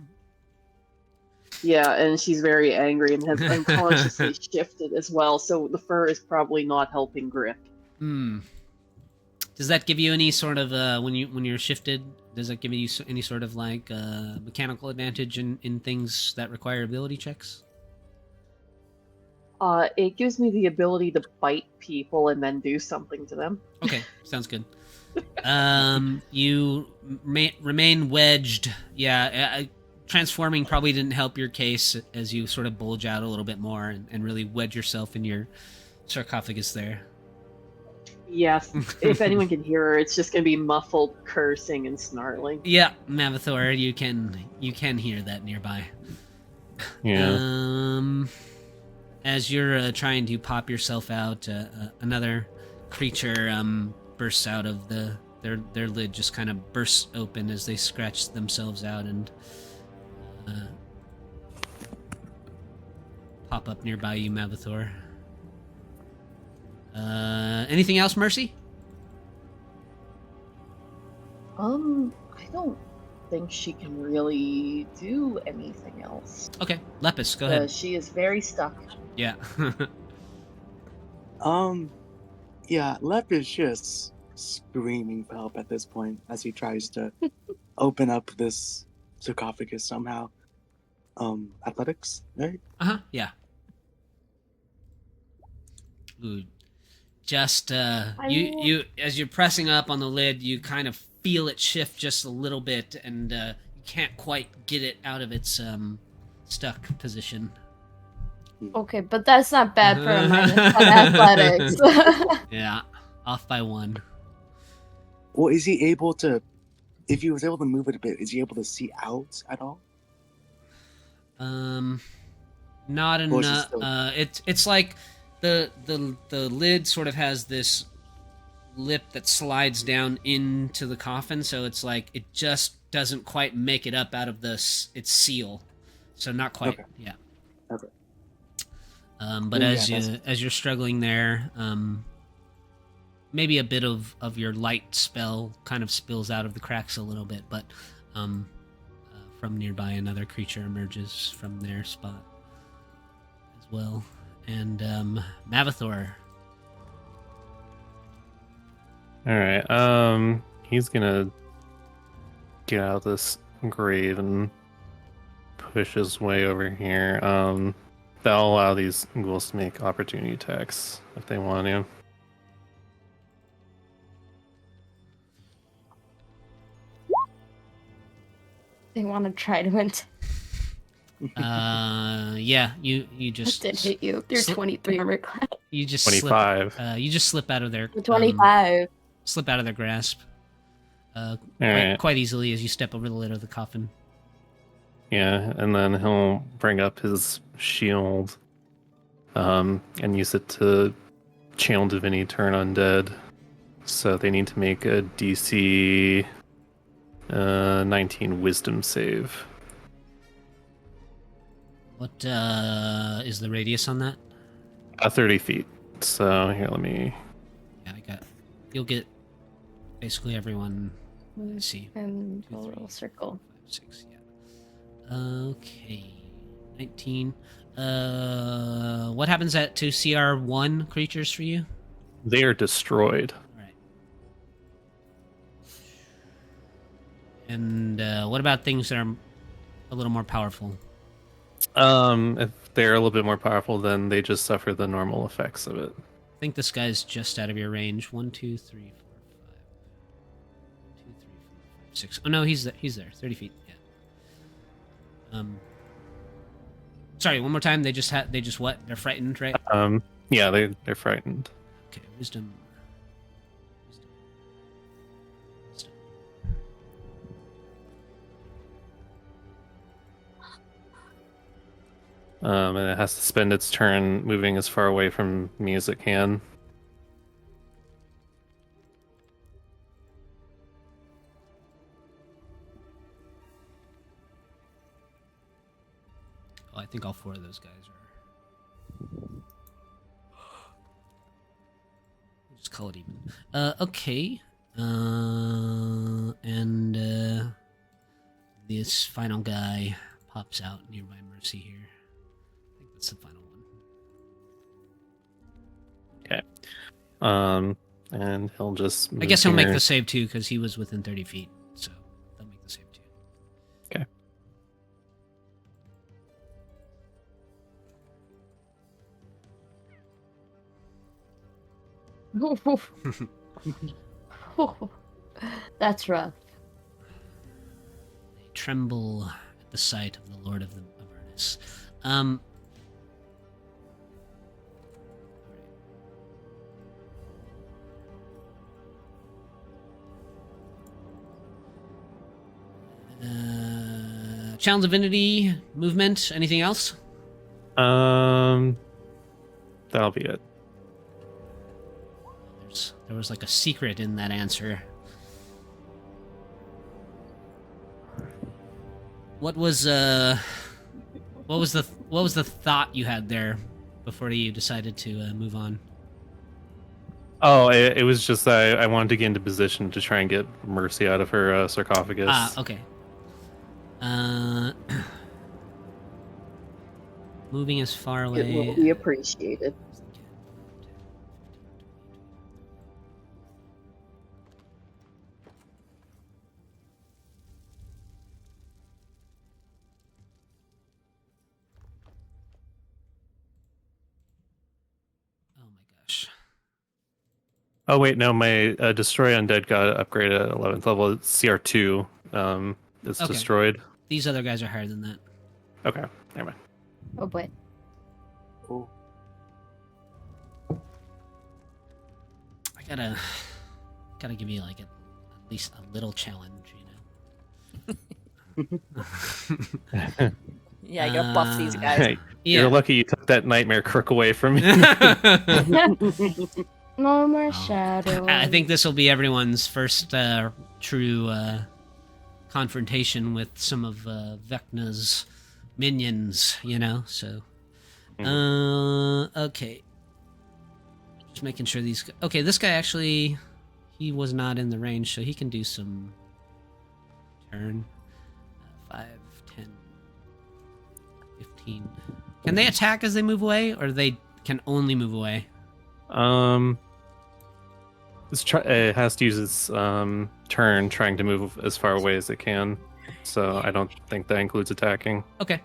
Yeah, and she's very angry and has unconsciously shifted as well, so the fur is probably not helping grip. Does that give you any sort of when you're shifted? Does that give you any sort of like mechanical advantage in things that require ability checks? It gives me the ability to bite people and then do something to them. Okay, sounds good. You remain wedged. Yeah, transforming probably didn't help your case as you sort of bulge out a little bit more and really wedge yourself in your sarcophagus there. Yes, if anyone can hear her, it's just going to be muffled cursing and snarling. Yeah, Mavathor, you can hear that nearby. Yeah. As you're trying to pop yourself out, another creature bursts out of their lid, just kind of bursts open as they scratch themselves out and pop up nearby you, Mavathor. Anything else, Mercy? I don't think she can really do anything else. Okay, Lepus, go ahead. She is very stuck. Yeah. Yeah, Lep is just screaming for help at this point as he tries to open up this sarcophagus somehow. Athletics, right? Yeah. Ooh. Just you as you're pressing up on the lid, you kind of feel it shift just a little bit, and you can't quite get it out of its stuck position. Okay, but that's not bad for a -10 athletics. Yeah, off by 1. Well, is he able to? If he was able to move it a bit, is he able to see out at all? Not Or is it enough. still- It's like the lid sort of has this lip that slides down into the coffin, so it's like it just doesn't quite make it up out of its seal. So not quite. Okay. Yeah. Okay. But Yeah, as you're struggling there, maybe a bit of your light spell kind of spills out of the cracks a little bit, but from nearby another creature emerges from their spot as well. And Mavathor. Alright, he's gonna get out of this grave and push his way over here. That'll allow these ghouls to make opportunity attacks if they want to. They want to try to Yeah, you just did hit you. You're 23 armor class. you just 25. you just slip out of their 25. slip out of their grasp Alright. quite easily as you step over the lid of the coffin. Yeah, and then he'll bring up his shield and use it to channel divinity turn undead. So they need to make a DC 19 wisdom save. What is the radius on that? 30 feet. So here, let me... Yeah, you'll get basically everyone. Let's see. And a 2, 3, little circle. 5, 6, yeah. Okay. 19. What happens to CR1 creatures for you? They are destroyed. Alright. And what about things that are a little more powerful? If they're a little bit more powerful, then they just suffer the normal effects of it. I think this guy's just out of your range. 1, 2, 3, 4, 5. 1, 2, 3, 4, 5, 6. Oh no, he's there. 30 feet. Yeah. Sorry, one more time. They just what? They're frightened, right? Yeah, they're frightened. Okay, wisdom. And it has to spend its turn moving as far away from me as it can. Oh, I think all 4 of those guys are. We'll just call it even. Okay. And this final guy pops out nearby Mercy here. I think that's the final one. And he'll just... I guess he'll make here. the save too because he was within 30 feet. So they'll make the save too. Okay. That's rough. They tremble at the sight of the Lord of Avernus. Challenge Divinity, movement, anything else? That'll be it. There was like a secret in that answer. What was the thought you had there before you decided to move on? Oh, it was just that I wanted to get into position to try and get Mercy out of her sarcophagus. Okay. Moving as far away. It will be appreciated. Oh my gosh. Oh wait, no, my Destroy Undead got upgraded at 11th level. It's CR2. It's Okay. destroyed. These other guys are higher than that. Okay, never mind. Oh boy. Oh, I gotta give you like at least a little challenge, you know. Yeah, you gotta buff these guys. Hey, You're lucky you took that nightmare crook away from me. No more Oh. shadow. I think this will be everyone's first true confrontation with some of Vecna's minions, you know, so... okay. Just making sure these... Okay, this guy actually... He was not in the range, so he can do some... Turn. 5, 10, 15... Can they attack as they move away, or they can only move away? It has to use its turn trying to move as far away as it can. So I don't think that includes attacking. Okay.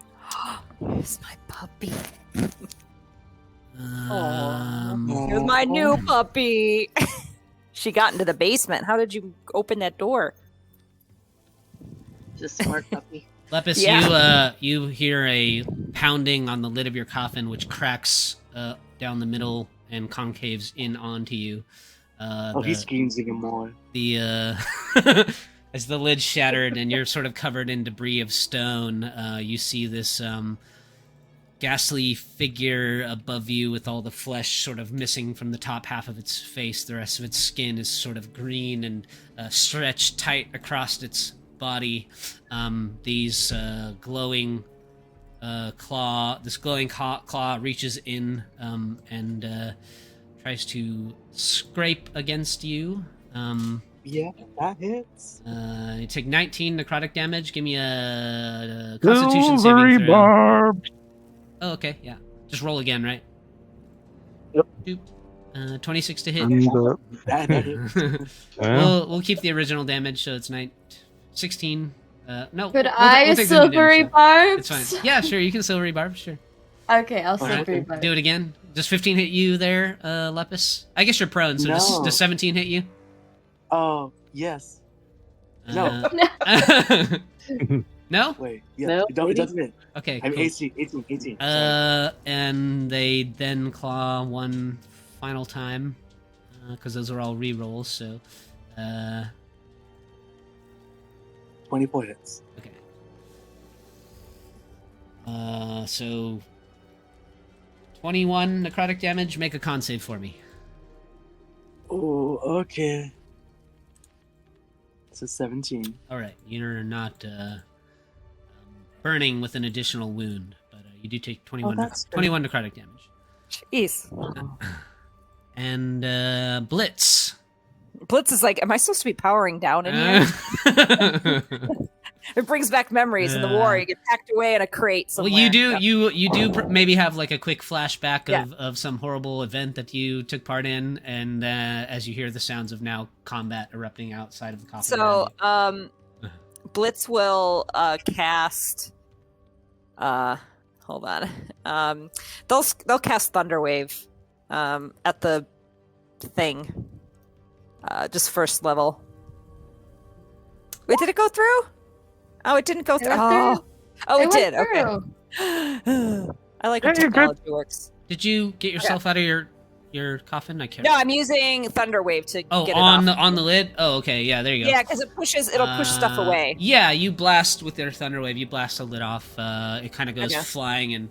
Here's my puppy. Um, Here's my new puppy. She got into the basement. How did you open that door? Just smart puppy. Lepus, Yeah. you hear a pounding on the lid of your coffin, which cracks down the middle and concaves in onto you. he screams even more. As the lid shattered and you're sort of covered in debris of stone, you see this ghastly figure above you with all the flesh sort of missing from the top half of its face. The rest of its skin is sort of green and stretched tight across its body. These glowing claw reaches in and tries to scrape against you. Yeah, that hits. You take 19 necrotic damage. Give me a Constitution saving Silvery throw. barb. Oh, okay, yeah. Just roll again, right? Yep. Doop. 26 to hit. That hits. We'll keep the original damage, so it's 16. No. Could we'll I take the new silvery damage, barbs? so It's fine. Yeah, sure. You can silvery barb. Sure. Okay, I'll All right, silvery barb. do it again. Does 15 hit you there, Lepus? I guess you're prone, so No. does 17 hit you? Oh, yes. No. No? Wait, yeah, No, it doesn't hit. Okay, I'm cool. 18. Sorry. And they then claw one final time, because those are all re-rolls, so... 24 hits. Okay. So 21 necrotic damage. Make a con save for me. Oh, okay. It's a 17. All right, you're not burning with an additional wound, but you do take 21, that's good. 21 necrotic damage. Jeez. And Blitz. Blitz is like, am I supposed to be powering down in here? It brings back memories of the war. You get packed away in a crate Well, somewhere. you do maybe have like a quick flashback Yeah. of some horrible event that you took part in, and as you hear the sounds of now combat erupting outside of the coffin. So, around Blitz will cast. Hold on. They'll cast Thunderwave at the thing. Just first level. Wait, did it go through? Oh, it didn't go through. went Oh, it went did. through. Okay. I like when Yeah, you're good. technology works. Did you get yourself out of your coffin? I can't. No, I'm using Thunderwave to Oh, get it on off. the lid. Oh, okay. Yeah, there you go. Yeah, because it'll push stuff away. Yeah, you blast with your Thunderwave. You blast the lid off. It kind of goes Okay. flying and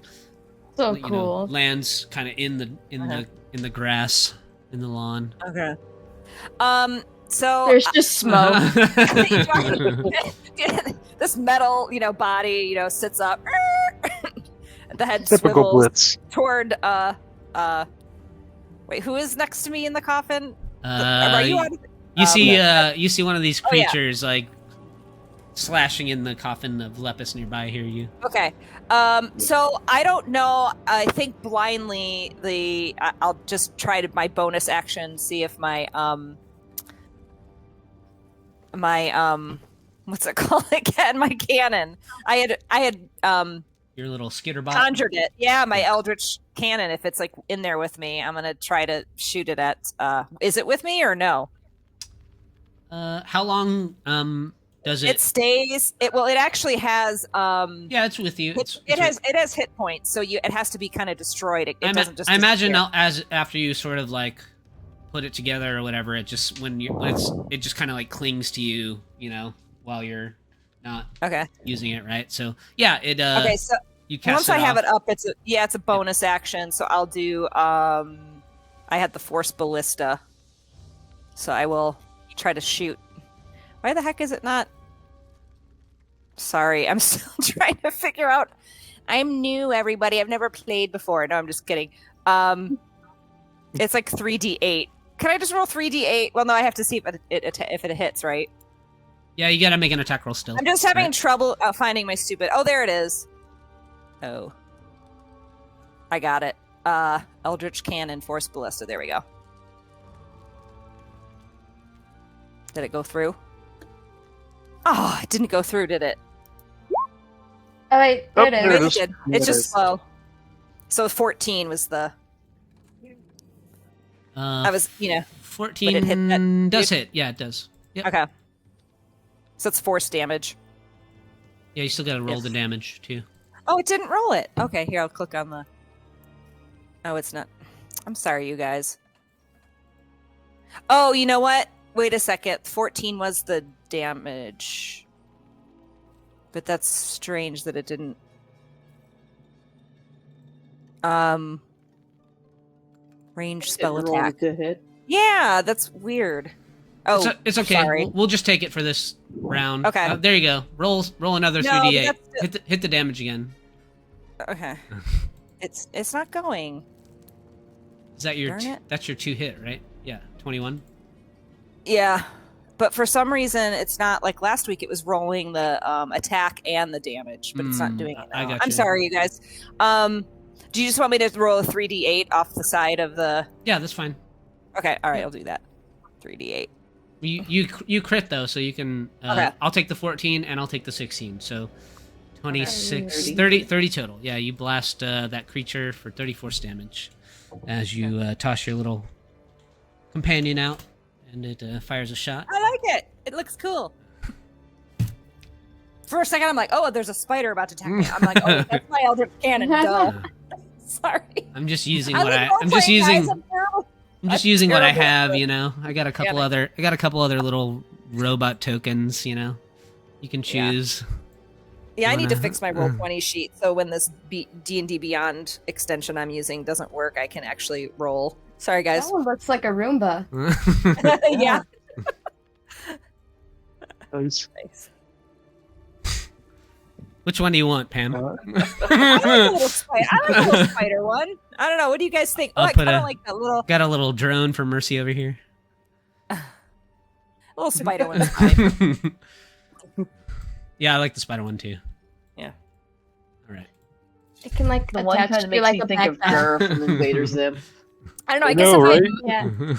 So you know, cool. lands kind of in the grass in the lawn. Okay. So There's just smoke. this metal, body, sits up. The head Typical swivels Blitz. toward Wait, who is next to me in the coffin? Uh, Are you on? you see, yeah. you see one of these Oh, yeah. creatures like slashing in the coffin of Lepus nearby. Hear you? Okay. So I don't know. I think blindly I'll just try to my bonus action see if my what's it called again? My cannon. I had Your little skitterbot. conjured it. Yeah, my eldritch cannon. If it's like in there with me, I'm gonna try to shoot it at. Is it with me or no? How long does it? It stays. It actually has. Yeah, it's with you. It has hit points, so it has to be kind of destroyed. It doesn't just. I imagine disappear. as after you sort of like put it together or whatever, it just it just kind of like clings to you, while you're not using it, right? So yeah, it. Okay, so you cast once it I have off. it up, it's a bonus action. So I'll do. I had the Force Ballista, so I will try to shoot. Why the heck is it not? Sorry, I'm still trying to figure out. I'm new, everybody. I've never played before. No, I'm just kidding. It's like 3d8. Can I just roll 3d8? Well, no, I have to see if it hits, right? Yeah, you gotta make an attack roll still. I'm just having trouble finding my stupid. Oh, there it is. Oh, I got it. Eldritch Cannon, Force Ballista. There we go. Did it go through? Oh, it didn't go through, did it? Oh wait, there Oh, it there is. it is. It did. There It's it just is. slow. So 14 was the. I was, 14 Would it hit that does dude? hit. Yeah, it does. Yep. Okay. So it's force damage. Yeah, you still gotta roll Yes. the damage too. Oh, it didn't roll it. Okay, here, I'll click on the. Oh, it's not. I'm sorry, you guys. Oh, you know what? Wait a second. 14 was the damage. But that's strange that it didn't. Range spell It rolled attack. to hit. Yeah, that's weird. Oh, It's okay. Sorry. We'll just take it for this round. Okay. There you go. Roll another No, 3d8. that's- Hit the damage again. Okay. It's not going. Is that your? Darn it. That's your 2 hit, right? Yeah, 21. Yeah, but for some reason it's not like last week. It was rolling the attack and the damage, but it's not doing it now. I gotcha. I'm sorry, you guys. Do you just want me to roll a 3d8 off the side of the? Yeah, that's fine. Okay, all right, I'll do that. 3d8. You crit though, so you can. Okay. I'll take the 14 and I'll take the 16. So 26, Okay. 30 total. Yeah, you blast that creature for 30 force damage as you toss your little companion out, and it fires a shot. I like it. It looks cool. For a second, I'm like, oh, there's a spider about to attack me. I'm like, oh, that's my Eldritch Cannon. Duh. Sorry. I'm just using I what like I'm role-playing, just using. guys. I'm just I'm using what I terrible at have, it. I got a couple Damn it. other little robot tokens, you can choose. Yeah, I need to Wanna- fix my Roll20 sheet so when this D&D Beyond extension I'm using doesn't work, I can actually roll. Sorry, guys. That one looks like a Roomba. Yeah. Nice. Nice. Which one do you want, Pam? I like the little spider one. I don't know. What do you guys think? Oh, I'll I put kind of a- like that little Got a little drone for Mercy over here. spider one's fine. Yeah, I like the spider one too. Yeah. All right. It can like The one attach kind to of makes like me a think of backpack. Dur from Invader Zim. I don't know. I I guess know, if right?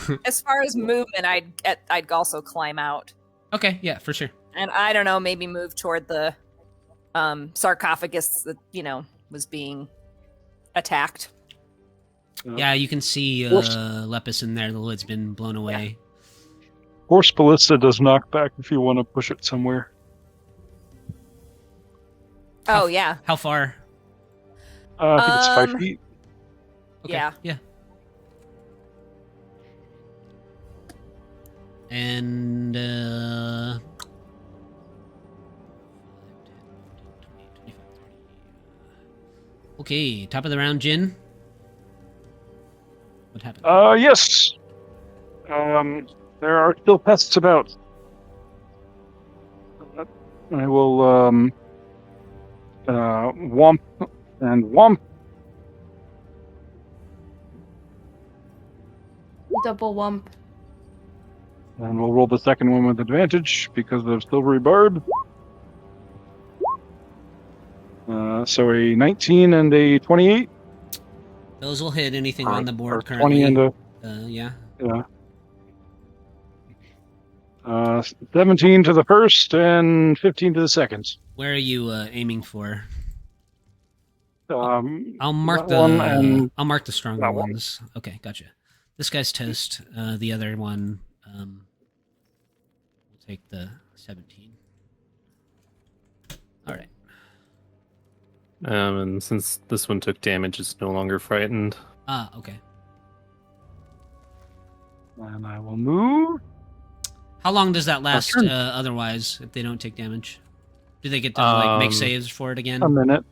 Yeah. as far as movement, I'd also climb out, Okay, yeah, for sure. and I don't know, maybe move toward the sarcophagus that was being attacked. Yeah, you can see Force- Lepus in there. The lid's been blown away. Force Ballista does knockback if you want to push it somewhere. Oh yeah, How far? I think it's 5 Um, feet. Okay, Yeah. Yeah. And okay, top of the round, Jin. What happened? Yes. There are still pests about. I will womp and womp. double wump. And we'll roll the second one with advantage because of Silvery Barb. So a 19 and a 28. Those will hit anything on the Or board 20 currently. and a Yeah. 17 to the first and 15 to the second. Where are you aiming for? Um, I'll mark that one and I'll mark the stronger that one. ones. Okay, gotcha. This guy's toast. The other one, we'll take the 17. All right. And since this one took damage, it's no longer frightened. Ah, okay. And I will move. How long does that last? turn. Otherwise, if they don't take damage, do they get to like make saves for it again? A minute.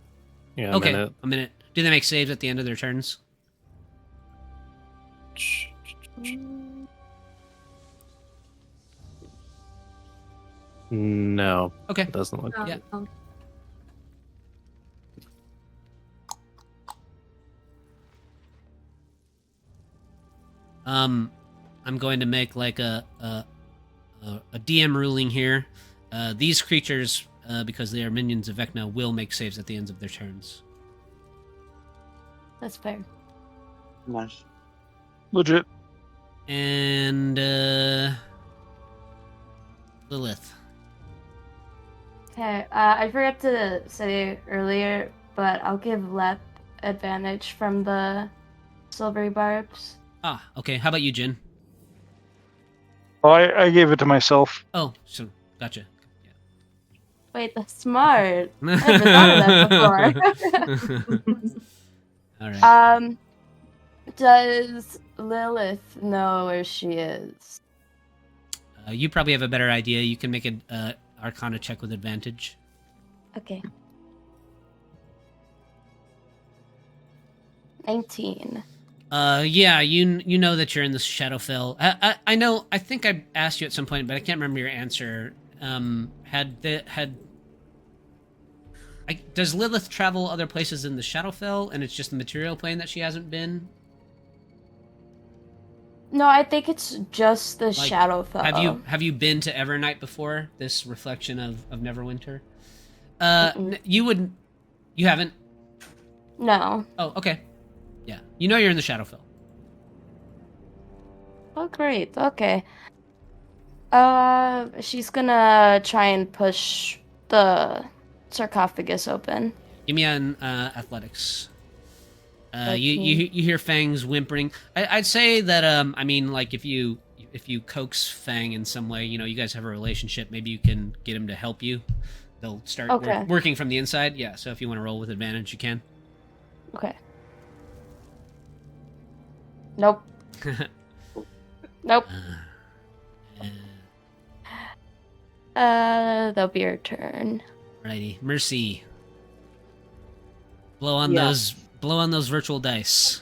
Yeah, Okay, a minute. a minute. Do they make saves at the end of their turns? No, Okay. it doesn't look. Yeah. I'm going to make like a DM ruling here. These creatures, because they are minions of Vecna, will make saves at the ends of their turns. That's fair. Nice. Legit. And Lilith. Okay, I forgot to say earlier, but I'll give Lep advantage from the silvery barbs. Ah, okay. How about you, Jin? Oh, I gave it to myself. Oh, so gotcha. Wait, that's smart. I never thought of that before. All right. Does Lilith know where she is? You probably have a better idea. You can make an Arcana check with advantage. Okay. 19. Yeah, you know that you're in the Shadowfell. I know. I think I asked you at some point, but I can't remember your answer. Does Lilith travel other places in the Shadowfell, and it's just the material plane that she hasn't been? No, I think it's just the Like, Shadowfell. Have you been to Evernight before? This reflection of Neverwinter. Mm-mm. You haven't. No. Oh, okay. Yeah, you know you're in the Shadowfell. Oh, great. Okay. She's gonna try and push the sarcophagus open. Give me an athletics. Okay. You hear Fang's whimpering. I'd say that I mean, like if you coax Fang in some way, you know, you guys have a relationship. Maybe you can get him to help you. They'll start working from the inside. Yeah. So if you want to roll with advantage, you can. Okay. Nope. Nope. That'll be your turn. Righty, Mercy. Blow on Yeah. those virtual dice.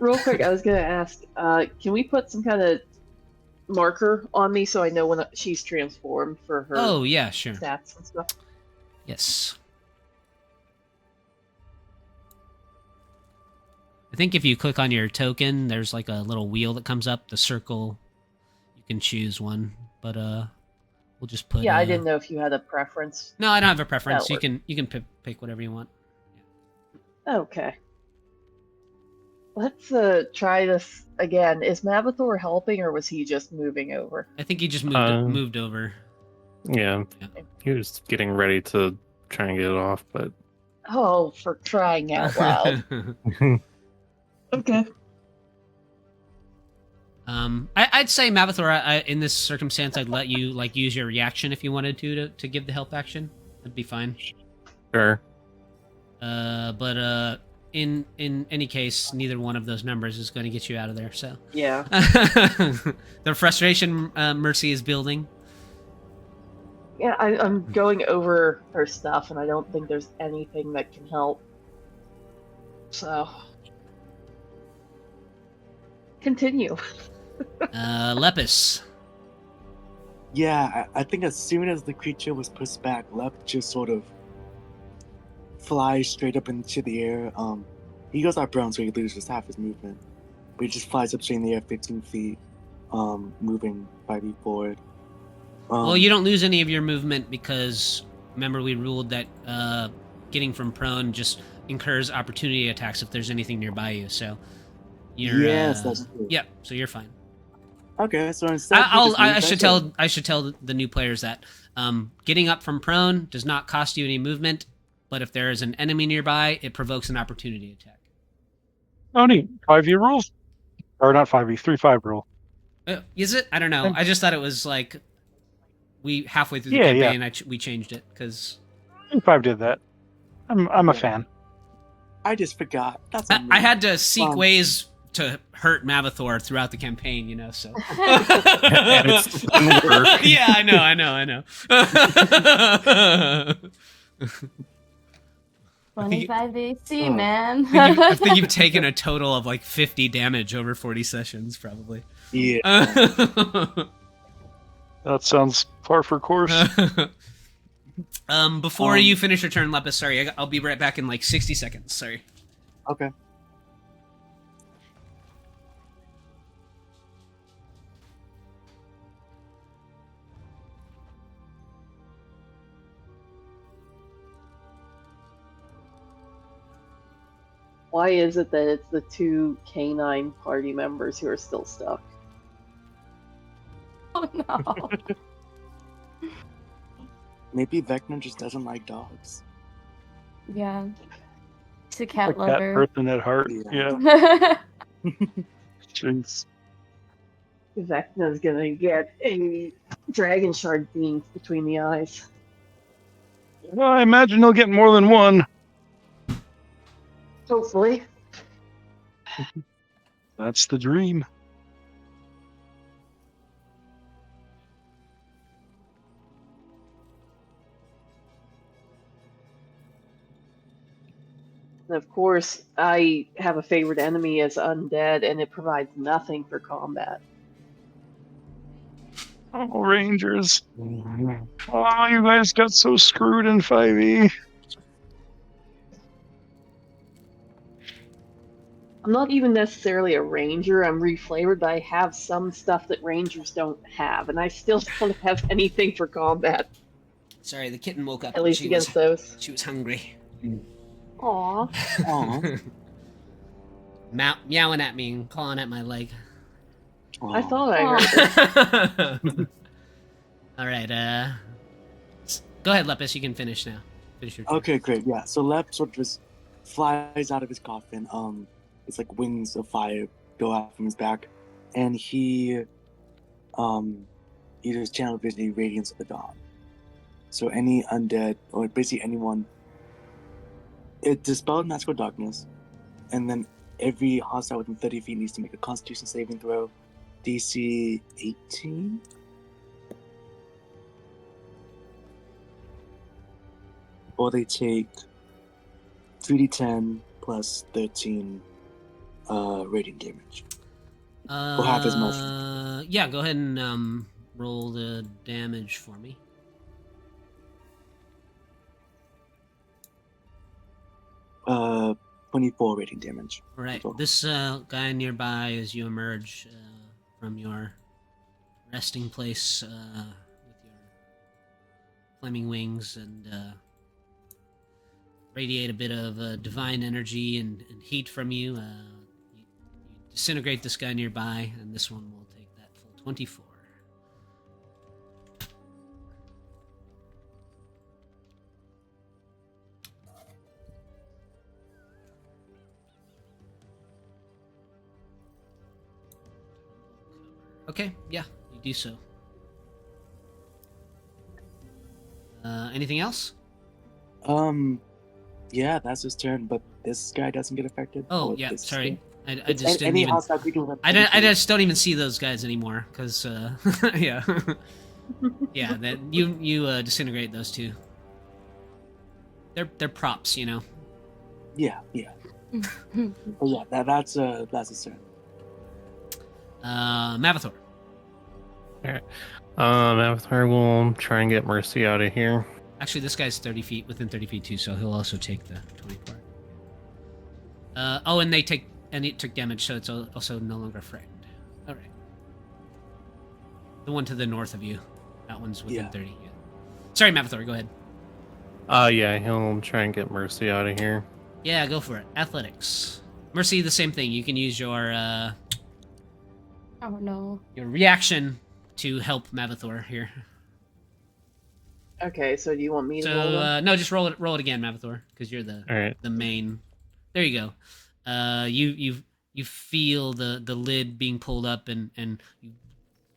Real quick, I was gonna ask, can we put some kind of marker on me so I know when she's transformed for her Oh yeah, sure. stats and stuff? Yes. I think if you click on your token, there's like a little wheel that comes up. The circle, you can choose one, but we'll just put. Yeah, I didn't know if you had a preference. No, I don't have a preference. That'll You can pick whatever you want. Okay. Let's try this again. Is Mabithor helping, or was he just moving over? I think he just moved over. Yeah, Yeah. he was getting ready to try and get it off, but Oh, for crying out loud. Okay. I'd say Mabithor. In this circumstance, I'd let you like use your reaction if you wanted to give the help action. That'd be fine. sure. But in any case, neither one of those numbers is going to get you out of there. So Yeah. the frustration Mercy is building. Yeah, I'm going over her stuff, and I don't think there's anything that can help. So. Continue. Lepus. Yeah, I think as soon as the creature was pushed back, Lep just sort of flies straight up into the air. He goes out prone, so he loses half his movement. But he just flies up straight in the air 15 feet, moving 5 feet forward. Well, you don't lose any of your movement because remember we ruled that getting from prone just incurs opportunity attacks if there's anything nearby you. So you're Yes, that's true. Yep. So you're fine. Okay, so instead I should tell the new players that getting up from prone does not cost you any movement, but if there is an enemy nearby, it provokes an opportunity attack. Oh, neat. 5e rules? Or not 5e, 3-5 rule. Is it? I don't know. I just thought it was like we halfway through the campaign we changed it because 3-5 did that. I'm a fan. I just forgot. That's I had to seek ways to hurt Mavathor throughout the campaign, you know, so. Yeah, I know. 25 AC, man. I think you've taken a total of like 50 damage over 40 sessions, probably. Yeah. That sounds par for course. Before you finish your turn, Lepus, sorry, I'll be right back in like 60 seconds. Sorry. Okay. Why is it that it's the 2 canine party members who are still stuck? Oh no. Maybe Vecna just doesn't like dogs. Yeah. He's a cat Like that lover. person at heart. Yeah. Yeah. Jeez. Vecna's gonna get a dragon shard beam between the eyes. Well, I imagine he'll get more than one. Hopefully. That's the dream. And of course, I have a favorite enemy as undead, and it provides nothing for combat. Oh, Rangers. Oh, you guys got so screwed in 5e. I'm not even necessarily a ranger. I'm reflavored, but I have some stuff that rangers don't have, and I still don't have anything for combat. Sorry, the kitten woke up. At least against those. She was hungry. Aww. Aww. Meowing at me and clawing at my leg. I thought I heard it. All right, go ahead, Lepus. You can finish now. Finish your turn. Okay, great. Yeah. So Lep sort of just flies out of his coffin. It's like wings of fire go out from his back, and he just channeled basically Radiance of the Dawn. So any undead or basically anyone, it dispelled magical darkness, and then every hostile within 30 feet needs to make a Constitution saving throw, DC 18. Or they take 3d10 plus 13 radiant damage. Or half as much. Yeah, go ahead and roll the damage for me. 24 radiant damage. Right. Total. This guy nearby, as you emerge from your resting place with your flaming wings and radiate a bit of divine energy and heat from you. You disintegrate this guy nearby, and this one will take that full 24. Okay, yeah, you do so. Anything else? Yeah, that's his turn, but this guy doesn't get affected. Oh, Or yeah, this sorry. guy. I just didn't even... I just don't even see those guys anymore, because, yeah. Yeah, that you disintegrate those two. They're props, you know? Yeah. Oh, yeah, that's his turn. Mavathor. Alright. Avatar will try and get Mercy out of here. Actually, this guy's 30 feet, within 30 feet too, so he'll also take the 24. And and it took damage, so it's also no longer frightened. All right. The one to the north of you. That one's within 30. Yeah. Sorry, Mavathor, go ahead. Yeah, he'll try and get Mercy out of here. Yeah, go for it. Athletics. Mercy, the same thing. You can use your Oh no. your reaction to help Mavathor here. Okay, so do you want me to roll them? No, just roll it again, Mavathor, because you're All right. the main. There you go. You feel the lid being pulled up, and you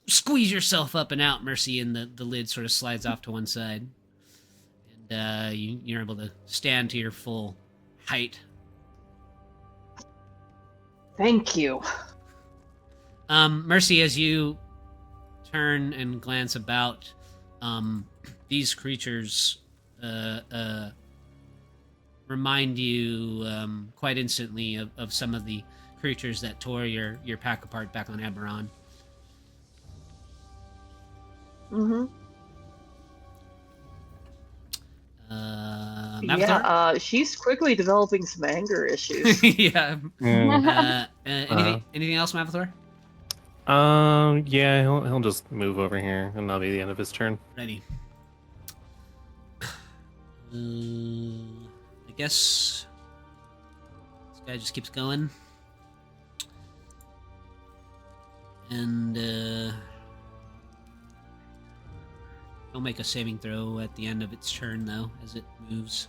squeeze yourself up and out, Mercy, and the lid sort of slides off to one side, and you're able to stand to your full height. Thank you. Mercy, as you turn and glance about, these creatures remind you quite instantly of some of the creatures that tore your pack apart back on Eberron. Mm-hmm. Mavathor? Yeah, she's quickly developing some anger issues. Yeah. Mm. Anything else, Mavathor? Yeah, he'll just move over here, and that'll be the end of his turn. Ready. I guess this guy just keeps going. And he'll make a saving throw at the end of its turn, though, as it moves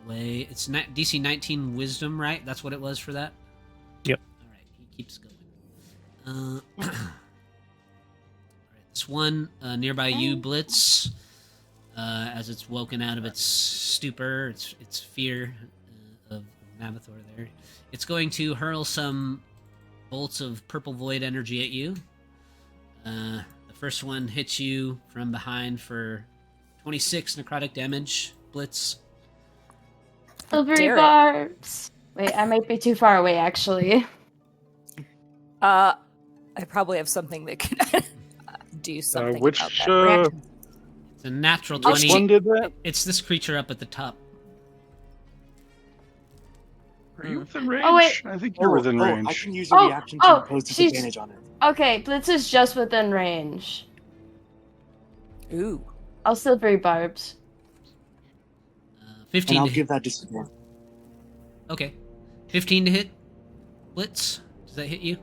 away. It's DC 19 Wisdom, right? That's what it was for that? Yep. All right, he keeps going. All right, this one nearby you, Blitz, as it's woken out of its stupor, its fear of Mavathor there. It's going to hurl some bolts of purple void energy at you. The first one hits you from behind for 26 necrotic damage, Blitz. Silvery barbs. Wait, I might be too far away, actually. I probably have something that could do something Which about that reaction. It's a natural which 20. one did that? It's this creature up at the top. Are you within range? Oh, wait. I think you're within I range. can use a reaction to impose disadvantage on it. Okay, Blitz is just within range. Ooh. I'll silvery barbs. 15 And I'll to give hit. that disadvantage. Okay. 15 to hit. Blitz, does that hit you?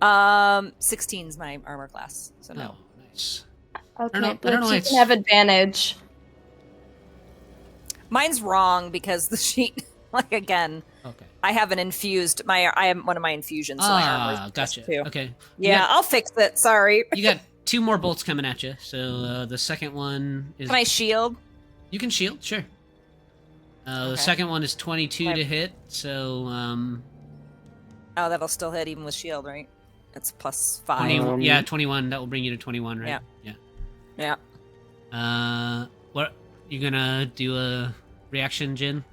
16's my armor class, so no. Oh, nice. Okay, I don't know Blitz, why you it's- can have advantage. Mine's wrong because the sheet, like again, Okay. I have an infused. I am one of my infusions. So my armor's Gotcha. too. Okay. Yeah, I'll fix it. Sorry. You got 2 more bolts coming at you. So the second one is. Can I shield? You can shield, sure. The Okay. second one is 22 Okay. to hit. So Oh, that'll still hit even with shield, right? It's plus 5. 21. Yeah, 21. That will bring you to 21, right? Yeah. Yeah. What you gonna do a reaction, Jin?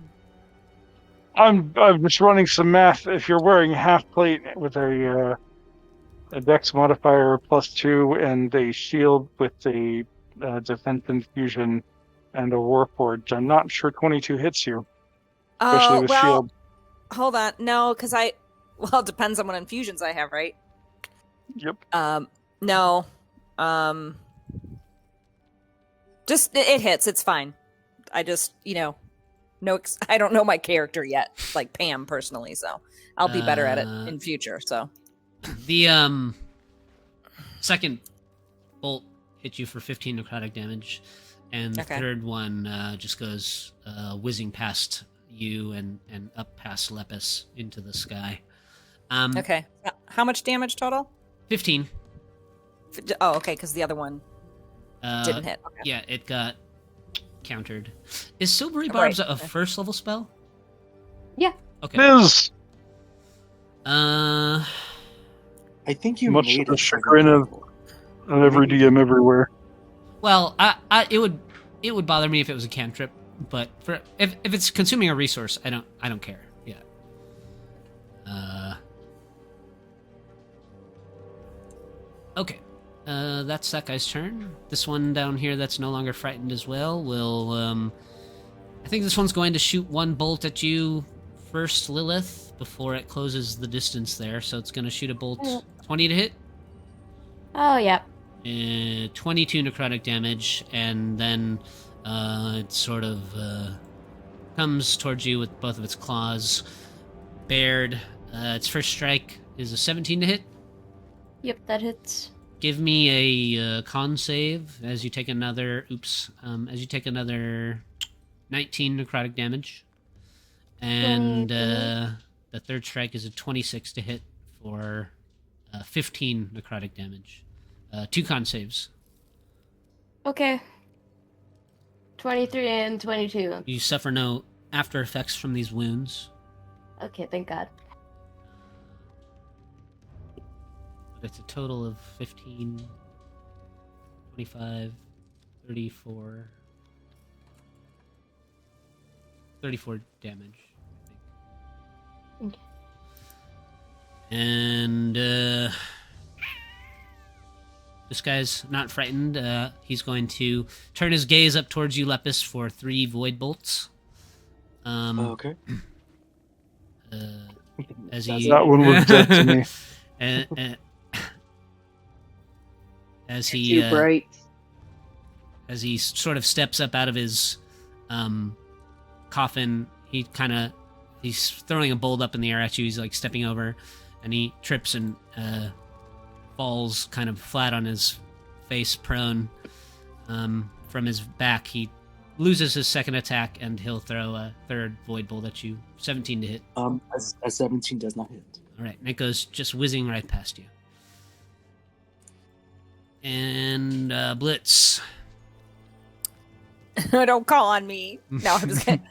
I'm just running some math. If you're wearing half plate with a dex modifier of +2 and a shield with a defense infusion and a warforge, I'm not sure 22 hits you, especially with shield. Hold on. No, because it depends on what infusions I have, right? Yep. No. Just it hits. It's fine. I just, no, I don't know my character yet, like Pam personally, so I'll be better at it in future. So The second bolt hit you for 15 necrotic damage, and the third one just goes whizzing past you and up past Lepus into the sky. okay. How much damage total? 15. Oh, okay, because the other one didn't hit. Okay. Yeah, it got countered. Is Silvery Barbs a first level spell? Yeah. Okay. It is. I think you Much made to the it chagrin of every DM everywhere. Well, it would bother me if it was a cantrip, but if it's consuming a resource, I don't care. Yeah. Okay. That's that guy's turn. This one down here that's no longer frightened as well will I think this one's going to shoot one bolt at you first Lilith before it closes the distance there, so it's going to shoot a bolt. Yeah. 20 to hit. Oh, yep. 22 necrotic damage, and then it sort of comes towards you with both of its claws bared. Its first strike is a 17 to hit. Yep, that hits. Give me a con save as you take another. As you take another 19 necrotic damage, and the third strike is a 26 to hit for 15 necrotic damage. 2 con saves. Okay. 23 and 22. You suffer no after effects from these wounds. Okay, thank God. It's a total of 15, 25, 34, 34 damage, I think. Okay. And this guy's not frightened. He's going to turn his gaze up towards you, Lepus, for 3 void bolts. Okay. As he That one was dead to me. and as he Too bright. as he sort of steps up out of his coffin, he's throwing a bolt up in the air at you. He's like stepping over, and he trips and falls kind of flat on his face, prone. From his back, he loses his second attack, and he'll throw a third void bolt at you. 17 to hit. A 17 does not hit. All right, and it goes just whizzing right past you. And Blitz. Don't call on me. No, I'm just kidding.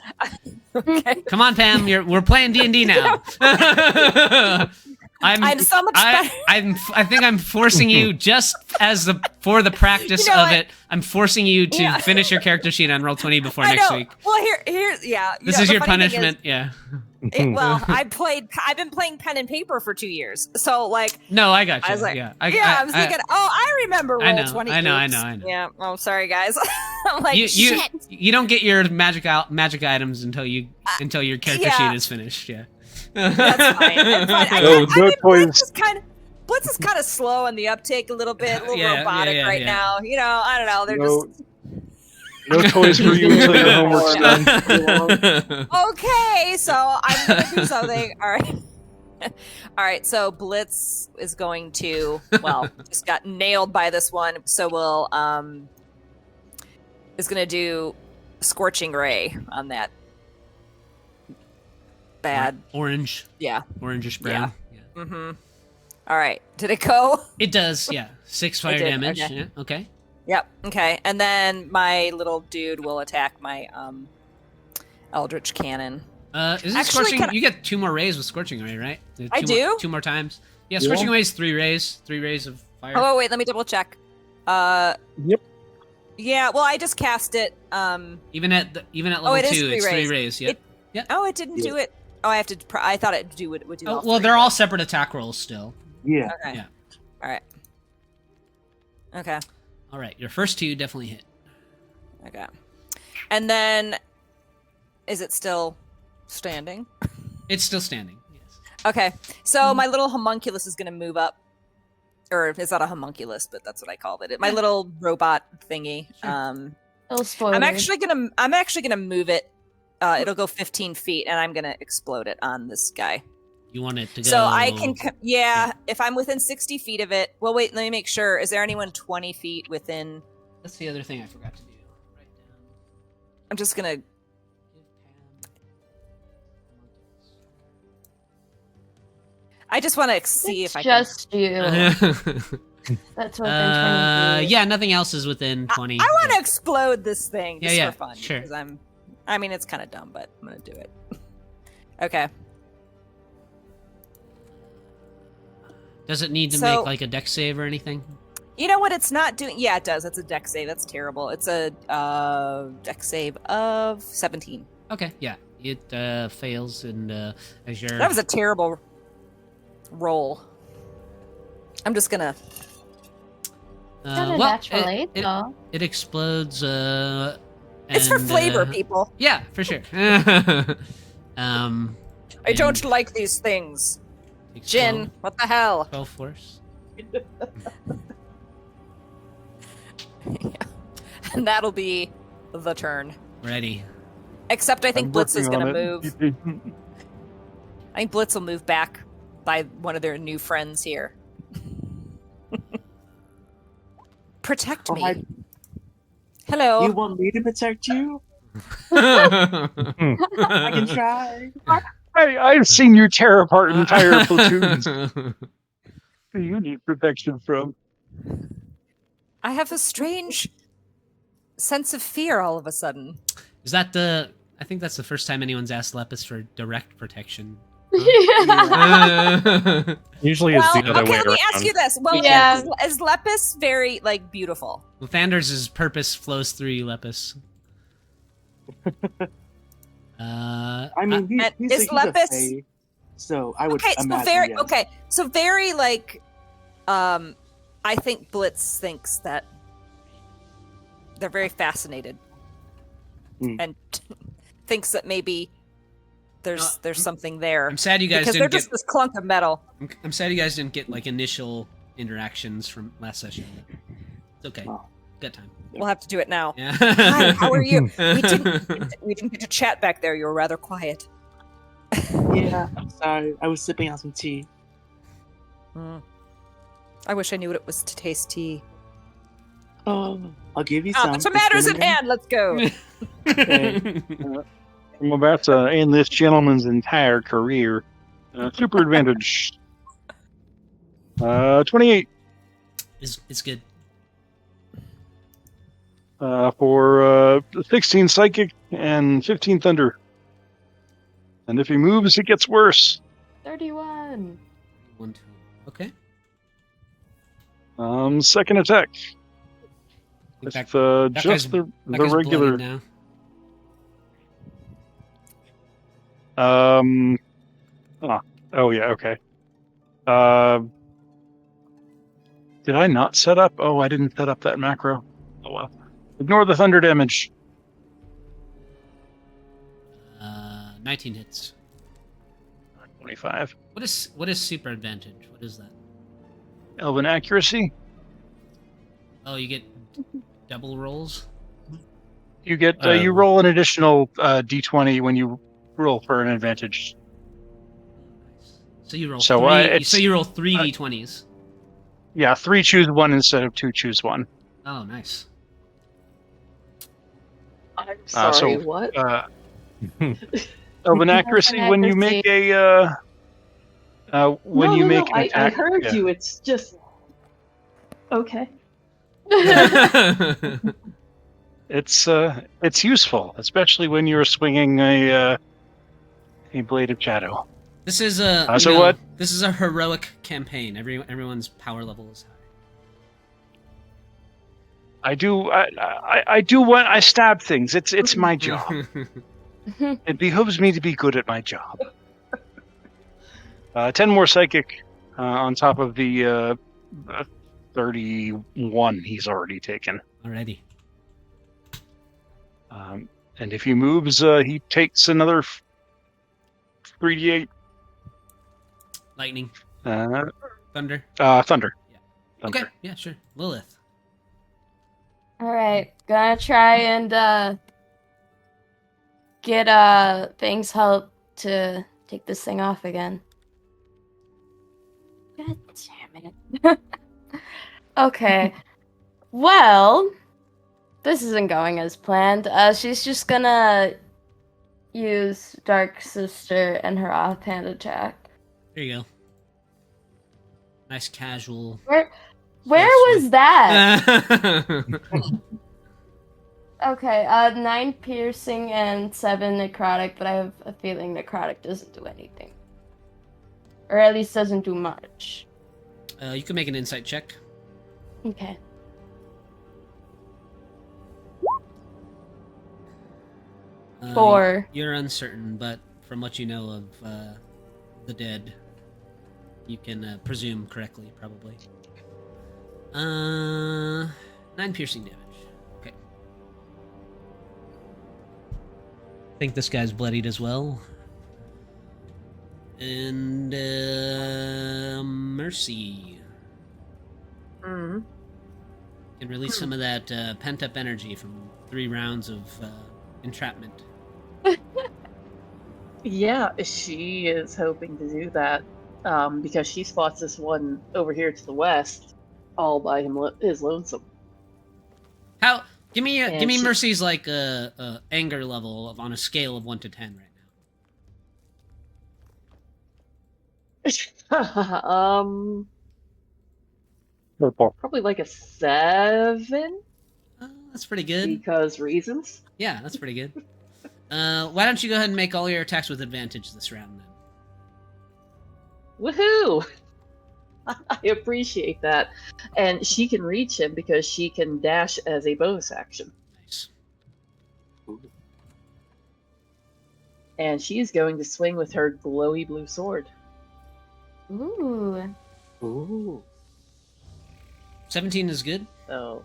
Okay. Come on, Pam. We're playing D&D now. I'm so much better. I think I'm forcing you just for the practice of it. I'm forcing you to finish your character sheet on Roll20 before next week. Well, here's This is your punishment. I've been playing pen and paper for 2 years, so like. No, I got you. I was like, I was thinking, I remember Roll20. I know. Yeah. Oh, sorry, guys. I'm like, shit. You don't get your magic items until your character sheet is finished. Yeah. That's fine. Blitz is kind of slow in the uptake a little bit, a little robotic right now. You know, I don't know. They're just. No toys for you until your homework's done. Okay, so I'm gonna do something. All right. All right, so Blitz is going to, just got nailed by this one, so we'll, is gonna do Scorching Ray on that bad. Orange. Yeah. Orangish brown. Yeah. Mm-hmm. All right, did it go? It does, yeah. 6 fire damage. Okay. Yeah, okay. Yep, okay, and then my little dude will attack my, Eldritch Cannon. Is it Actually, Scorching? You get 2 more rays with Scorching Ray, right? I do? 2 more times. Yeah, Scorching Ray is 3 rays. 3 rays of fire. Oh, wait, let me double check. Yep. Yeah, well, I just cast it. Even at level 2, it's 3 rays. Yep. It didn't do it. Oh, I have to. I thought it would do. Oh, well, they're all separate attack rolls still. Yeah. Okay. Yeah. All right. Okay. All right, your first 2 definitely hit. Okay. And then, is it still standing? It's still standing. Yes. Okay. So my little homunculus is going to move up. Or it's not a homunculus, but that's what I called it. My little robot thingy. Sure. I'm actually gonna move it. It'll go 15 feet, and I'm gonna explode it on this guy. You want it to go. So I can, if I'm within 60 feet of it. Well, wait, let me make sure. Is there anyone 20 feet within? That's the other thing I forgot to do. Write down. I'm just gonna. I just want to see if I can. Just you. That's within 20 feet. Yeah, nothing else is within 20. I want to explode this thing just for fun. Sure. Because I mean, it's kind of dumb, but I'm gonna do it. Okay. Does it need to make like a dex save or anything? You know what? It's not doing. Yeah, it does. It's a dex save. That's terrible. It's a dex save of 17. Okay. Yeah, it fails, and as your that was a terrible roll. I'm just gonna. Naturally, it explodes. It's for flavor, people. Yeah, for sure. I don't like these things. Takes Jin, what the hell? 12 force. And that'll be the turn. Ready. Except I think I'm Blitz is working going to on move. it. I think Blitz will move back by one of their new friends here. Protect me. hi. Hello. You want me to protect you? I can try. I've seen you tear apart entire platoons. Who do you need protection from? I have a strange sense of fear all of a sudden. Is that I think that's the first time anyone's asked Lepus for direct protection. Usually it's the other okay, way let me around. ask you this. Well, Yeah. is Lepus very, beautiful? Lathander's purpose flows through you, Lepus. I mean, he's is a Lepus- fae, so I would Okay, so imagine yes. so very, I think Blitz thinks that they're very fascinated. And thinks that maybe there's something there. I'm sad you guys because they're didn't just this clunk of metal. I'm sad you guys didn't get initial interactions from last session. It's okay. Oh. Got time. We'll have to do it now. Yeah. Hi, how are you? We didn't get to chat back there. You were rather quiet. Yeah, I'm sorry. I was sipping on some tea. I wish I knew what it was to taste tea. Oh, I'll give you some. So matters at hand. Let's go. Okay. I'm about to end this gentleman's entire career. Super advantage. 28 It's good. for 16 psychic and 15 thunder. And if he moves, it gets worse. 31. 1, 2. Okay. Second attack. Think It's that just guy's- the That guy's regular. bloodied now. Oh yeah. Okay. Did I not set up? Oh, I didn't set up that macro. Oh well. Ignore the thunder damage. 19 hits. 25. What is super advantage? What is that? Elven accuracy. Oh, you get double rolls. You get you roll an additional d20 when you roll for an advantage. So you roll So, three. it's- So you roll 3 d20s. Yeah, 3 choose 1 instead of 2 choose 1. Oh, nice. I'm sorry, so, what? Elven accuracy when you make a when you make an I attack. heard yeah. you. It's just okay. It's useful, especially when you're swinging a blade of shadow. This is a This is a heroic campaign. Everyone's power level is high. I stab things. It's my job. It behooves me to be good at my job. 10 more psychic on top of the 31 he's already taken. Alrighty. And if he moves, he takes another 3d8 Lightning. thunder. Thunder. Thunder. Yeah. Thunder. Okay. Yeah, sure. Lilith. Alright, gonna try and get Fang's help to take this thing off again. God damn it. Okay. Well, this isn't going as planned. She's just gonna use Dark Sister and her offhand attack. There you go. Nice casual. Where was that? That's Okay, 9 piercing and 7 necrotic, but I have a feeling necrotic doesn't do anything. Or at least doesn't do much. you can make an insight check. Okay. Four. You're uncertain, but from what you know of the dead, you can presume correctly, probably. 9 piercing damage. Okay. I think this guy's bloodied as well. And Mercy Mm. can release some of that pent up energy from 3 rounds of entrapment. Yeah, she is hoping to do that because she spots this one over here to the west, all by his lonesome. How? Give me And she- Mercy's like anger level on a scale of 1 to 10 right now. Purple. Probably like a 7 That's pretty good. because reasons. Yeah, that's pretty good. Why don't you go ahead and make all your attacks with advantage this round then? Woohoo! I appreciate that. And she can reach him because she can dash as a bonus action. Nice. And she is going to swing with her glowy blue sword. Ooh. Ooh. 17 is good. Oh.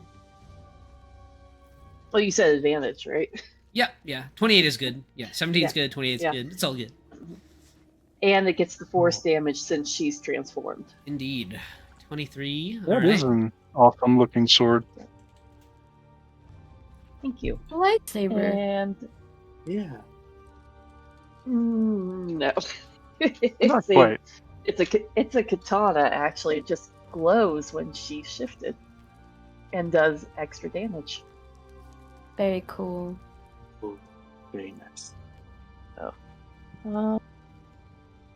Well, you said advantage, right? Yeah. 28 is good. Yeah, 17 is Yeah. good. 28 is Yeah. good. It's all good. And it gets the force damage since she's transformed. Indeed. 23. That is an awesome looking sword. Thank you. Lightsaber. And Yeah. no, Not quite. it's a katana. Actually, it just glows when she's shifted and does extra damage. Very cool. Ooh. Very nice.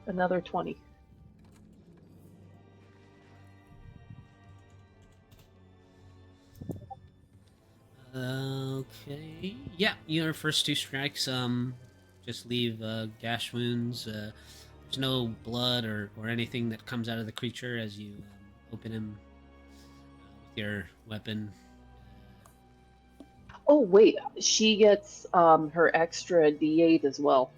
Another 20. Okay. Yeah, your first 2 strikes just leave gash wounds. There's no blood or anything that comes out of the creature as you open him with your weapon. Oh wait, she gets her extra D8 as well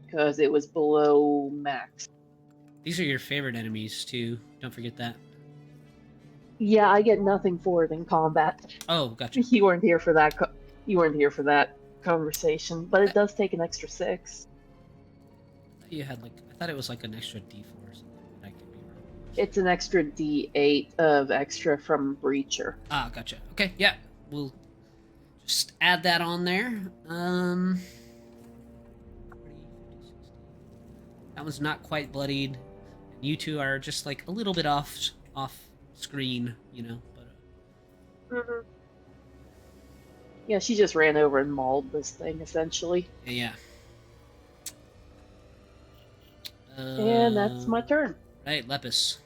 because it was below max. These are your favorite enemies too. Don't forget that. Yeah, I get nothing for it in combat. Oh, gotcha. You weren't here for that. You weren't here for that conversation, but it does take an extra 6. You had I thought it was like an extra D4 or something. But I could be wrong. It's an extra D8 of extra from Breacher. Ah, gotcha. Okay, yeah, we'll just add that on there. 40, 50, 60. That one's not quite bloodied. And you two are just like a little bit off screen, you know. But Yeah, she just ran over and mauled this thing essentially, yeah. and that's my turn. Right, Lepus.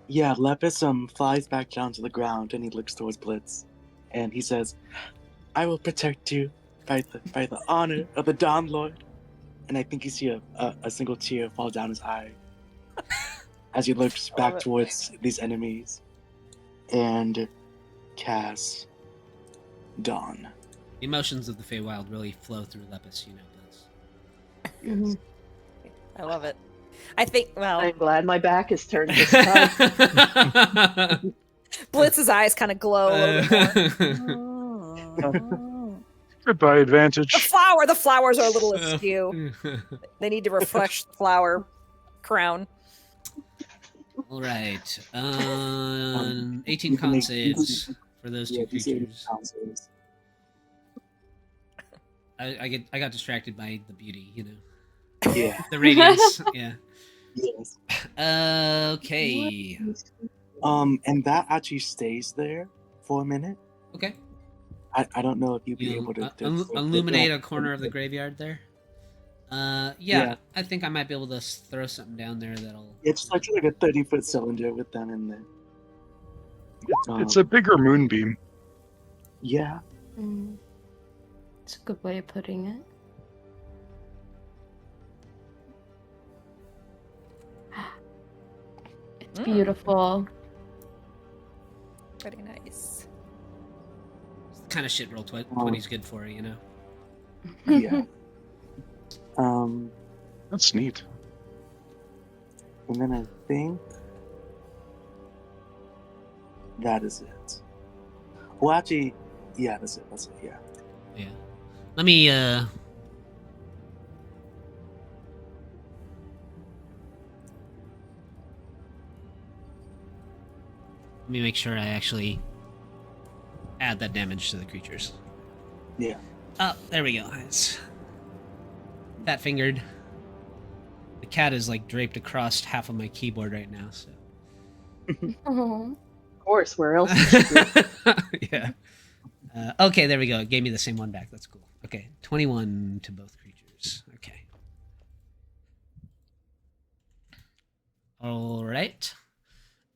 Yeah, Lepus flies back down to the ground and he looks towards Blitz, and he says, "I will protect you by the honor of the Dawn Lord." And I think you see a single tear fall down his eye as he looks back towards these enemies and casts Dawn. The emotions of the Feywild really flow through Lepus, you know, Blitz. Mhm. I love it. I think, well, I'm glad my back is turned this time. Blitz's eyes kind of glow a little bit more. Goodbye, advantage. The flowers are a little askew. They need to refresh the flower crown. All right. 18 con saves for those 2 creatures. I got distracted by the beauty, you know. Yeah. The radiance. Yeah. Yes. Okay. And that actually stays there for a minute. Okay. I don't know if you'd be You able to illuminate a corner of the graveyard there. Yeah, Yeah. I think I might be able to throw something down there that'll. It's like a 30-foot cylinder with them in there. It's a bigger moonbeam. Yeah. Mm. It's a good way of putting it. It's beautiful. Pretty nice. It's the kind of shit roll 20's good for, you know. Yeah. That's neat. And then I think that is it. Well, actually, yeah, that's it. Yeah. Yeah. Let me Let me make sure I actually add that damage to the creatures. Yeah. Oh, there we go. It's fat-fingered. The cat is like draped across half of my keyboard right now, so. Aw. Of course, where else would she be? Yeah. Okay, there we go. It gave me the same one back. That's cool. Okay, 21 to both creatures. Okay. All right.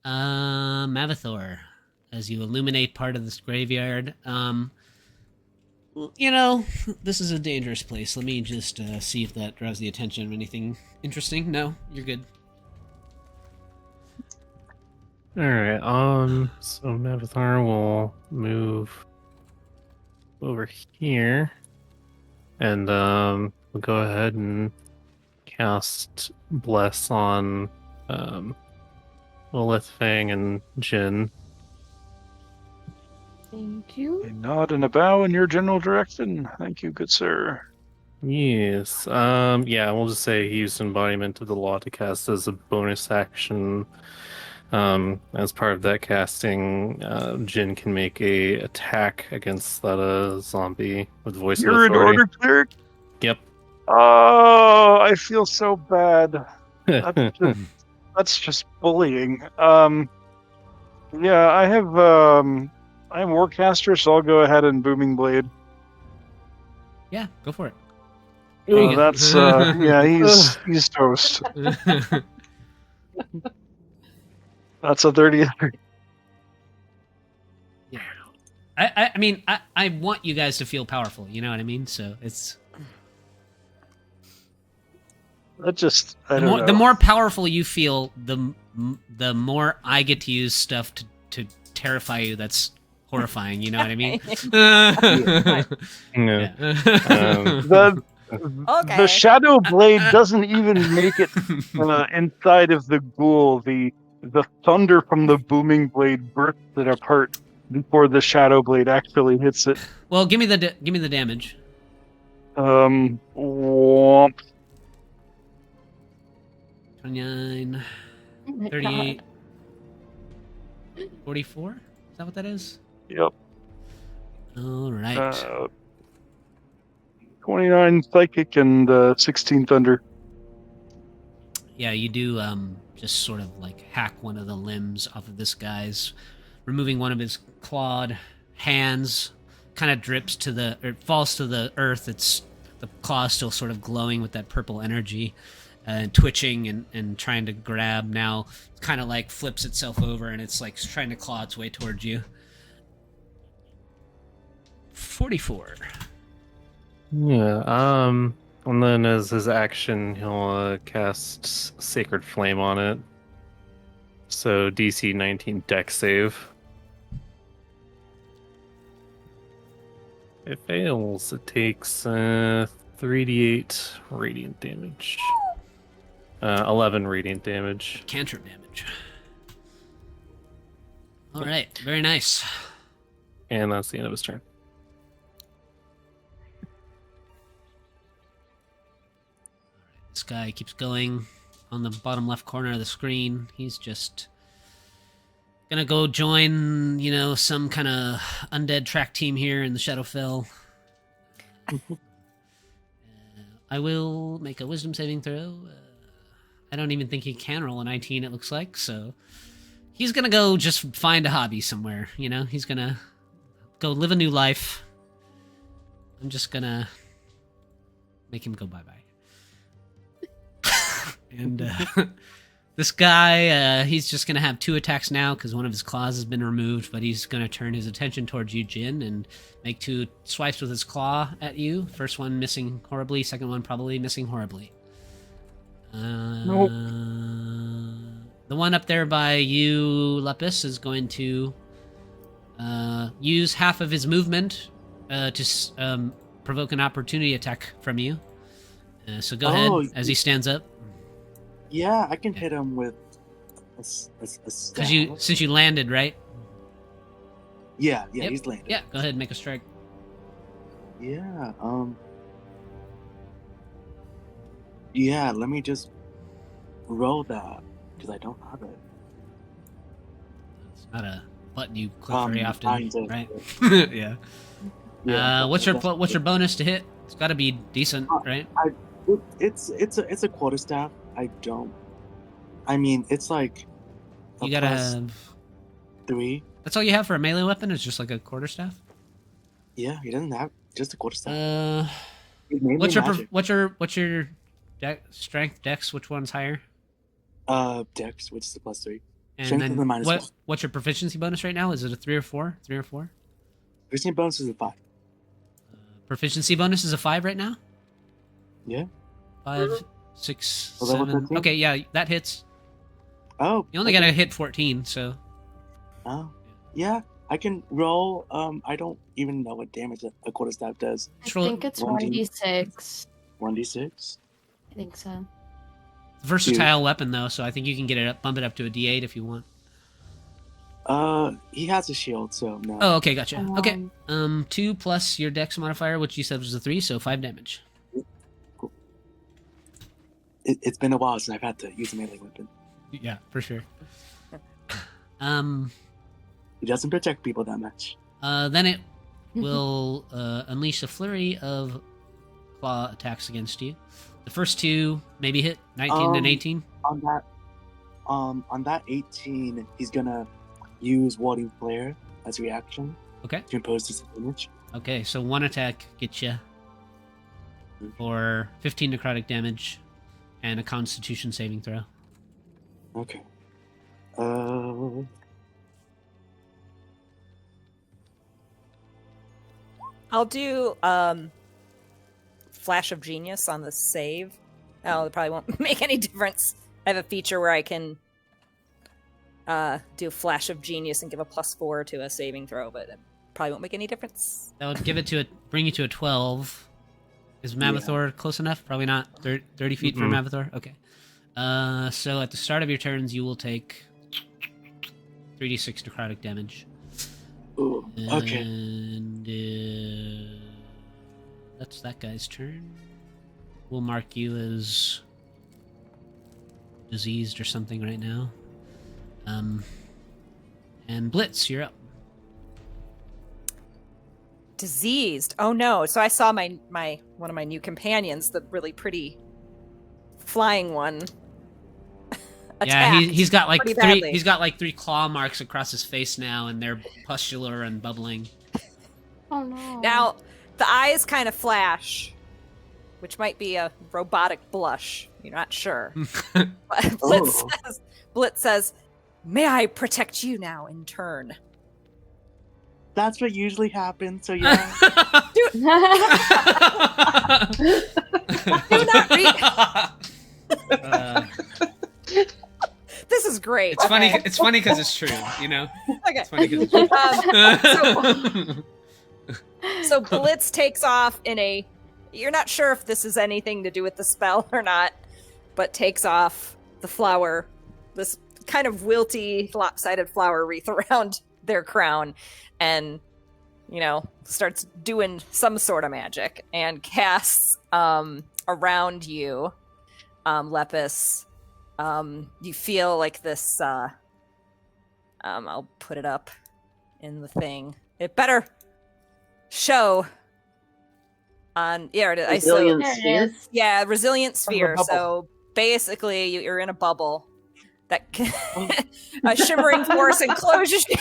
Mavathor, as you illuminate part of this graveyard, you know, this is a dangerous place. Let me just see if that draws the attention of anything interesting. No, you're good. All right. So Mavathar will move over here, and we'll go ahead and cast Bless on Lilith, Fang, and Jin. Thank you. A nod and a bow in your general direction. Thank you, good sir. Yes. Yeah, we'll just say he used embodiment of the law to cast as a bonus action. As part of that casting, Jin can make a attack against that zombie with voice of You're an authority. order cleric? Yep. Oh, I feel so bad. That's just bullying. Yeah, I am Warcaster, so I'll go ahead and Booming Blade. Yeah, go for it. There you Oh, go. that's yeah, he's toast. That's a 30. Yeah. I mean, I want you guys to feel powerful. You know what I mean? So it's That just I the don't more know. the more powerful you feel, the more I get to use stuff to terrify you. That's horrifying. You know what I mean? Yeah. the Okay. the Shadow Blade doesn't even make it inside of the ghoul. The thunder from the Booming Blade bursts it apart before the Shadow Blade actually hits it. Well, give me the damage. Womp. 29, Oh my 38, God. 44? Is that what that is? Yep. All right. 29 psychic and 16 thunder. Yeah, you do just sort of like hack one of the limbs off of this guy's, removing one of his clawed hands. Kind of drips to it falls to the earth. It's the claw still sort of glowing with that purple energy, and twitching and trying to grab. Now kind of like flips itself over and it's like trying to claw its way towards you. 44. Yeah. And then as his action, he'll cast Sacred Flame on it. So DC 19 Dex save. It fails. It takes 3d8 radiant damage. 11 radiant damage. Cantrip damage. All right, very nice. And that's the end of his turn. This guy keeps going on the bottom left corner of the screen. He's just gonna go join, some kind of undead track team here in the Shadowfell. I will make a wisdom saving throw. I don't even think he can roll a 19, it looks like, so he's gonna go just find a hobby somewhere, He's gonna go live a new life. I'm just gonna make him go bye-bye. And this guy, he's just going to have 2 attacks now because one of his claws has been removed, but he's going to turn his attention towards you, Jin, and make 2 swipes with his claw at you. First one missing horribly, second one probably missing horribly. Nope. The one up there by you, Lepus, is going to use half of his movement to provoke an opportunity attack from you. So go ahead as he stands up. Yeah, I can hit him with a stab. Since you landed, right? Yeah, Yep. he's landed. Yeah, go ahead and make a strike. Yeah, yeah, let me just roll that, because I don't have it. Not a button you click very often, kind of. right? Yeah. Yeah, What's your that's- bonus to hit? It's got to be decent, right? It's a quarterstaff. I mean, it's like a You gotta plus have. 3. That's all you have for a melee weapon? Is just like a quarterstaff? Yeah, he doesn't have just a quarterstaff. He's mainly magic. What's your strength, dex? Which one's higher? Dex, which is the plus 3. And Strength then is the minus 1. what's your proficiency bonus right now? Is it a 3 or 4? 3 or 4? Proficiency bonus is a 5. Proficiency bonus is a 5 right now? Yeah. 5, 6, Was that what 7. that means? Okay, yeah, that hits. Oh. You only gotta hit 14, so. Oh. Yeah, I can roll. I don't even know what damage a quarterstaff does. I Roll- think it's 1d6. 1d6. 1d6. I think so. Versatile weapon though, so I think you can get it up, bump it up to a D8 if you want. He has a shield, so no. Oh, okay, gotcha. Okay, Um, 2 plus your dex modifier, which you said was a 3, so 5 damage. Cool. It's been a while since I've had to use a melee weapon. Yeah, for sure. He doesn't protect people that much. Then it will unleash a flurry of claw attacks against you. The first 2 maybe hit 19 and 18. On that 18, he's gonna use Warding Flare as a reaction Okay. to impose disadvantage. Okay, so 1 attack gets you for 15 necrotic damage and a Constitution saving throw. Okay. I'll do Flash of Genius on the save. Oh, it probably won't make any difference. I have a feature where I can do Flash of Genius and give a +4 to a saving throw, but it probably won't make any difference. That would bring you to a 12. Is Mavathor close enough? Probably not. 30 feet from Mavathor? Okay. So at the start of your turns, you will take 3d6 necrotic damage. Ooh, okay. And that's that guy's turn. We'll mark you as diseased or something right now. And Blitz, you're up. Diseased. Oh no! So I saw my one of my new companions, the really pretty flying one. Yeah, he's got like pretty three. badly. He's got like 3 claw marks across his face now, and they're pustular and bubbling. Oh no. Now the eyes kind of flash, which might be a robotic blush. You're not sure. But Blitz says, "May I protect you now in turn?" That's what usually happens, so yeah. Do not read. This is great. It's funny. It's funny because it's true. You know. Okay. It's funny because it's true. So Blitz takes off in a. You're not sure if this is anything to do with the spell or not, but takes off the flower, this kind of wilty, lopsided flower wreath around their crown, and starts doing some sort of magic and casts around you, Lepus. You feel like this. I'll put it up in the thing. It better show on Resilient There it sphere? is. yeah, resilient sphere. bubble. So basically, you're in a bubble that can, a shimmering force encloses you.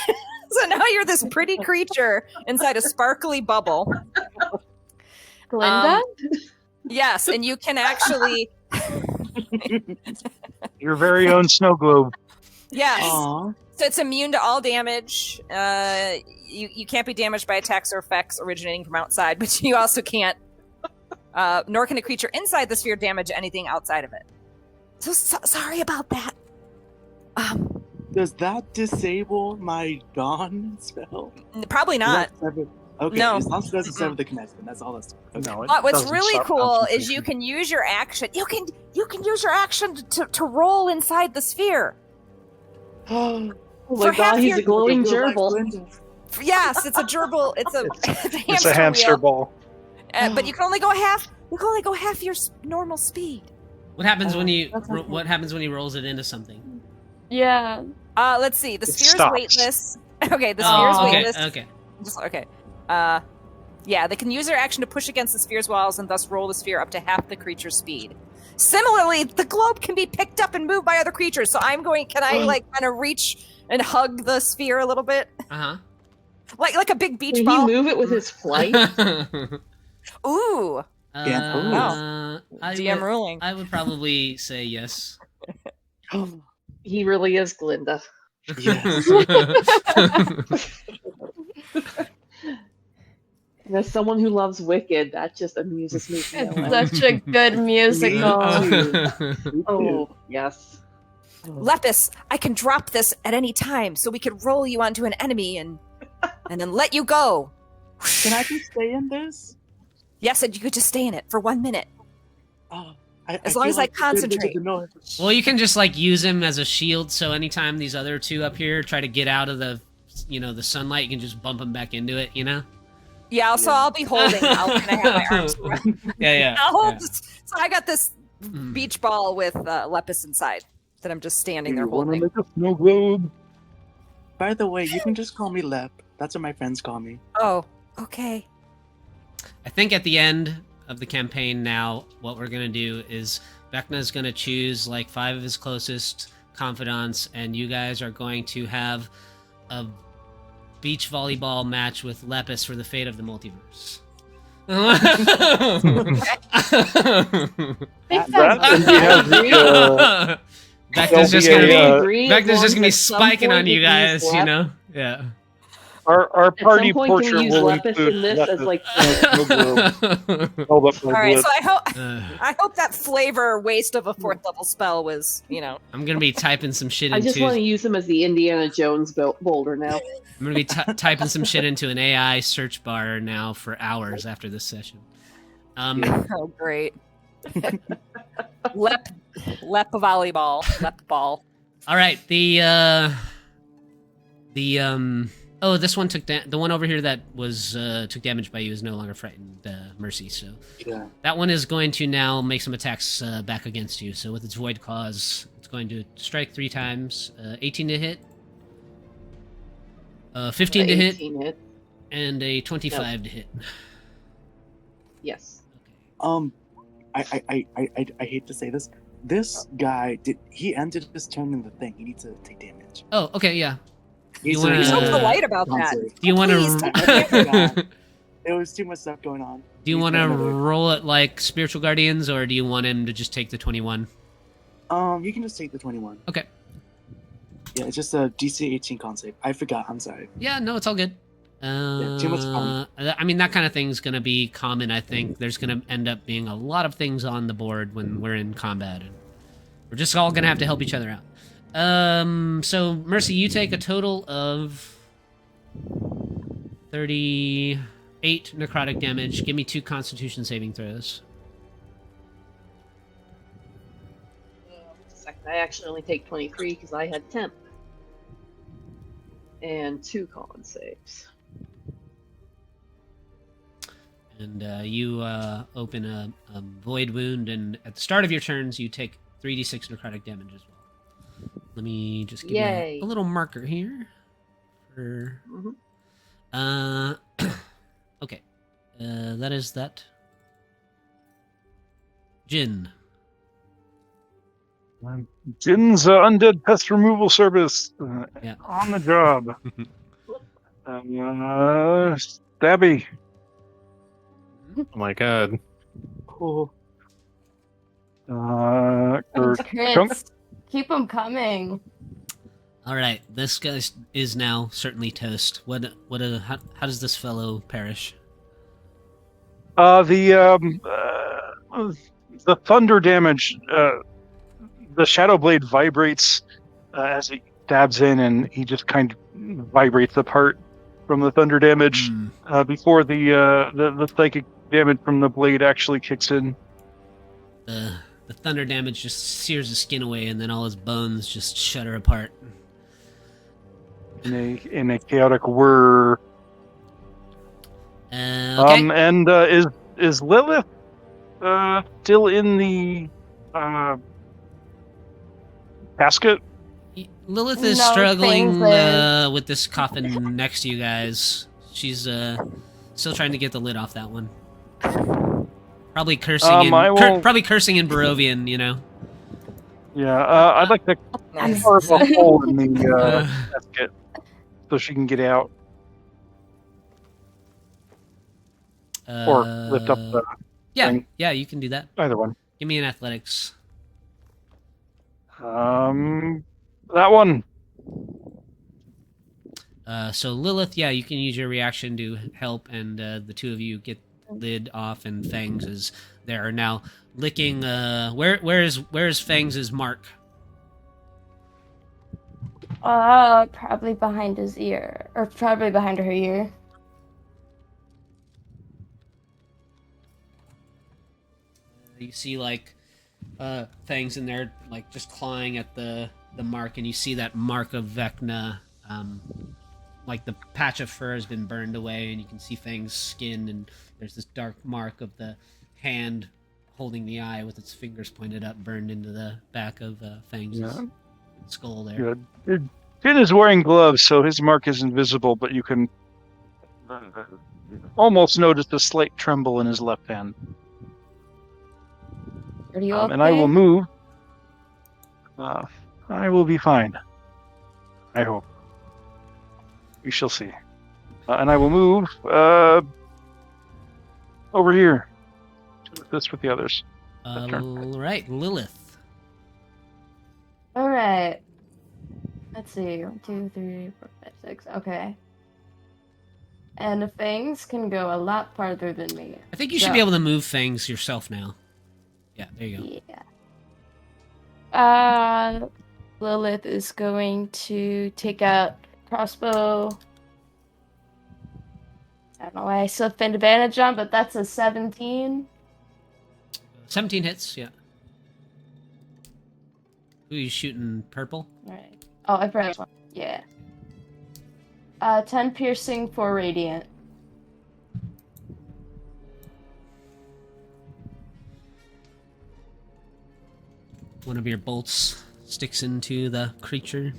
So now you're this pretty creature inside a sparkly bubble. Glinda? Yes, and you can actually. Your very own snow globe. Yes. Aw. So it's immune to all damage. You can't be damaged by attacks or effects originating from outside, but you also can't. Nor can a creature inside the sphere damage anything outside of it. So sorry about that. Does that disable my Dawn spell? Probably not. Okay, No. as long as it doesn't sever the connection, that's all that's. Okay. No, it But what's doesn't really stop cool is concentration. you can use your action. You can use your action to roll inside the sphere. Oh, Oh For my god, half he's your- a glowing Like gerbil. Glinda. Yes, it's a gerbil. It's a It's a hamster wheel. ball. But you can only go half. You can only go half your normal speed. What happens when you? That's okay. What happens when he rolls it into something? Yeah. Let's see. The It sphere is stops. weightless. Okay, the sphere is Oh, okay, weightless. okay. Okay. Yeah, they can use their action to push against the sphere's walls and thus roll the sphere up to half the creature's speed. Similarly, the globe can be picked up and moved by other creatures. So I'm going. Can I like kind of reach and hug the sphere a little bit, Uh like a big beach Can ball? he move it with his flight? huh. Ooh, I DM ruling. would probably say yes. He really is Glinda. Yes. And as someone who loves Wicked, that just amuses me. to no end. It's such a good musical. Oh, yes. Lepus, I can drop this at any time, so we could roll you onto an enemy and then let you go. Can I just stay in this? Yes, and you could just stay in it for 1 minute. Oh, As feel long as I like the good bit of concentrate. the noise. Well, you can just like use him as a shield. So anytime these other two up here try to get out of the, the sunlight, you can just bump them back into it. Yeah, so I'll be holding. I'll kind of have my arms around. Yeah. I'll hold yeah. this. So I got this beach ball with Lepus inside that I'm just standing there You wanna holding. make a snow globe? By the way, you can just call me Lep. That's what my friends call me. Oh, okay. I think at the end of the campaign now, what we're gonna do is Vecna's gonna choose like 5 of his closest confidants, and you guys are going to have a beach volleyball match with Lepus for the fate of the multiverse. Big That fan. and we have the, Vecna's just there'll gonna be a, be Agree, as Vecna's long just gonna be as at some spiking point on you we can use guys, Yeah. our party At some point, portrait can we use will Lepus include in this as Lepus like and a snow globe held up by All right, Blitz. so I hope that flavor waste of a 4th level spell was, I'm gonna be typing some shit I just into. want to use him as the Indiana Jones boulder now. I'm gonna be typing some shit into an AI search bar now for hours after this session. Oh, great. Lep volleyball. Lep ball. All right, this one took the one over here that was took damage by you is no longer frightened, Mercy. So Yeah. that one is going to now make some attacks back against you. So with its void claws, it's going to strike 3 times. 18 to hit, 15 to hit, 18 hit. and a 25 to hit. Yes. I hate to say this. This guy he ended his turn in the thing. He needs to take damage. Oh, okay, yeah. He's wanna- You're so Uh, polite about that. Do you want Please, to? There was too much stuff going on. Do you He's want to another- roll it like spiritual guardians, or do you want him to just take the 21? You can just take the 21. Okay. Yeah, it's just a DC 18 con save. I forgot. I'm sorry. Yeah, no, it's all good. too much fun. I mean, that kind of thing's going to be common, I think. There's going to end up being a lot of things on the board when we're in combat. And we're just all going to have to help each other out. So, Mercy, you take a total of 38 necrotic damage. Give me 2 constitution saving throws. I actually only take 23 because I had temp. And 2 con saves. And you open a void wound, and at the start of your turns, you take 3d6 necrotic damage as well. Let me just give you Yay. a little marker here. For okay, that is that. Jin. Jin's undead pest removal service Yeah. on the job. Stabby. Oh my god. Oh, Crits. Keep them coming. All right, this guy is now certainly toast. How does this fellow perish? The thunder damage. The shadow blade vibrates as he stabs in, and he just kind of vibrates apart from the thunder damage before the psychic damage from the blade actually kicks in. The thunder damage just sears his skin away, and then all his bones just shudder apart. In a chaotic whir. Okay. And is Lilith still in the casket? Lilith is No, struggling things is- with this coffin next to you guys. She's still trying to get the lid off that one. Probably cursing in probably cursing in Barovian, you know. Yeah, I'd like to Nice. carve a hole in the casket so she can get out or lift up the thing. Yeah, you can do that. Either one. Give me an athletics. That one. So Lilith, yeah, you can use your reaction to help, and the two of you get lid off, and Fangs is there now licking. Where is Fangs' mark? Probably behind his ear, or probably behind her ear. You see like Fangs in there, like just clawing at the mark, and you see that mark of Vecna. Like the patch of fur has been burned away, and you can see Fang's skin, and there's this dark mark of the hand holding the eye with its fingers pointed up, burned into the back of Fang's skull there. Good. Finn is wearing gloves, so his mark is invisible, but you can almost notice a slight tremble in his left hand. Are you okay? And I will move. I will be fine. I hope. We shall see. And I will move over here. This with the others. Right, Lilith. All right. Let's see. 1, 2, 3, 4, 5, 6. Okay. And the Fangs can go a lot farther than me. I think you should be able to move Fangs yourself now. Yeah, there you go. Yeah. Lilith is going to take out crossbow. I don't know why I still have advantage on, but that's a 17. 17 hits, yeah. Who are you shooting? Purple? Alright. Oh, I forgot one. Yeah. 10 piercing, 4 radiant. One of your bolts sticks into the creature.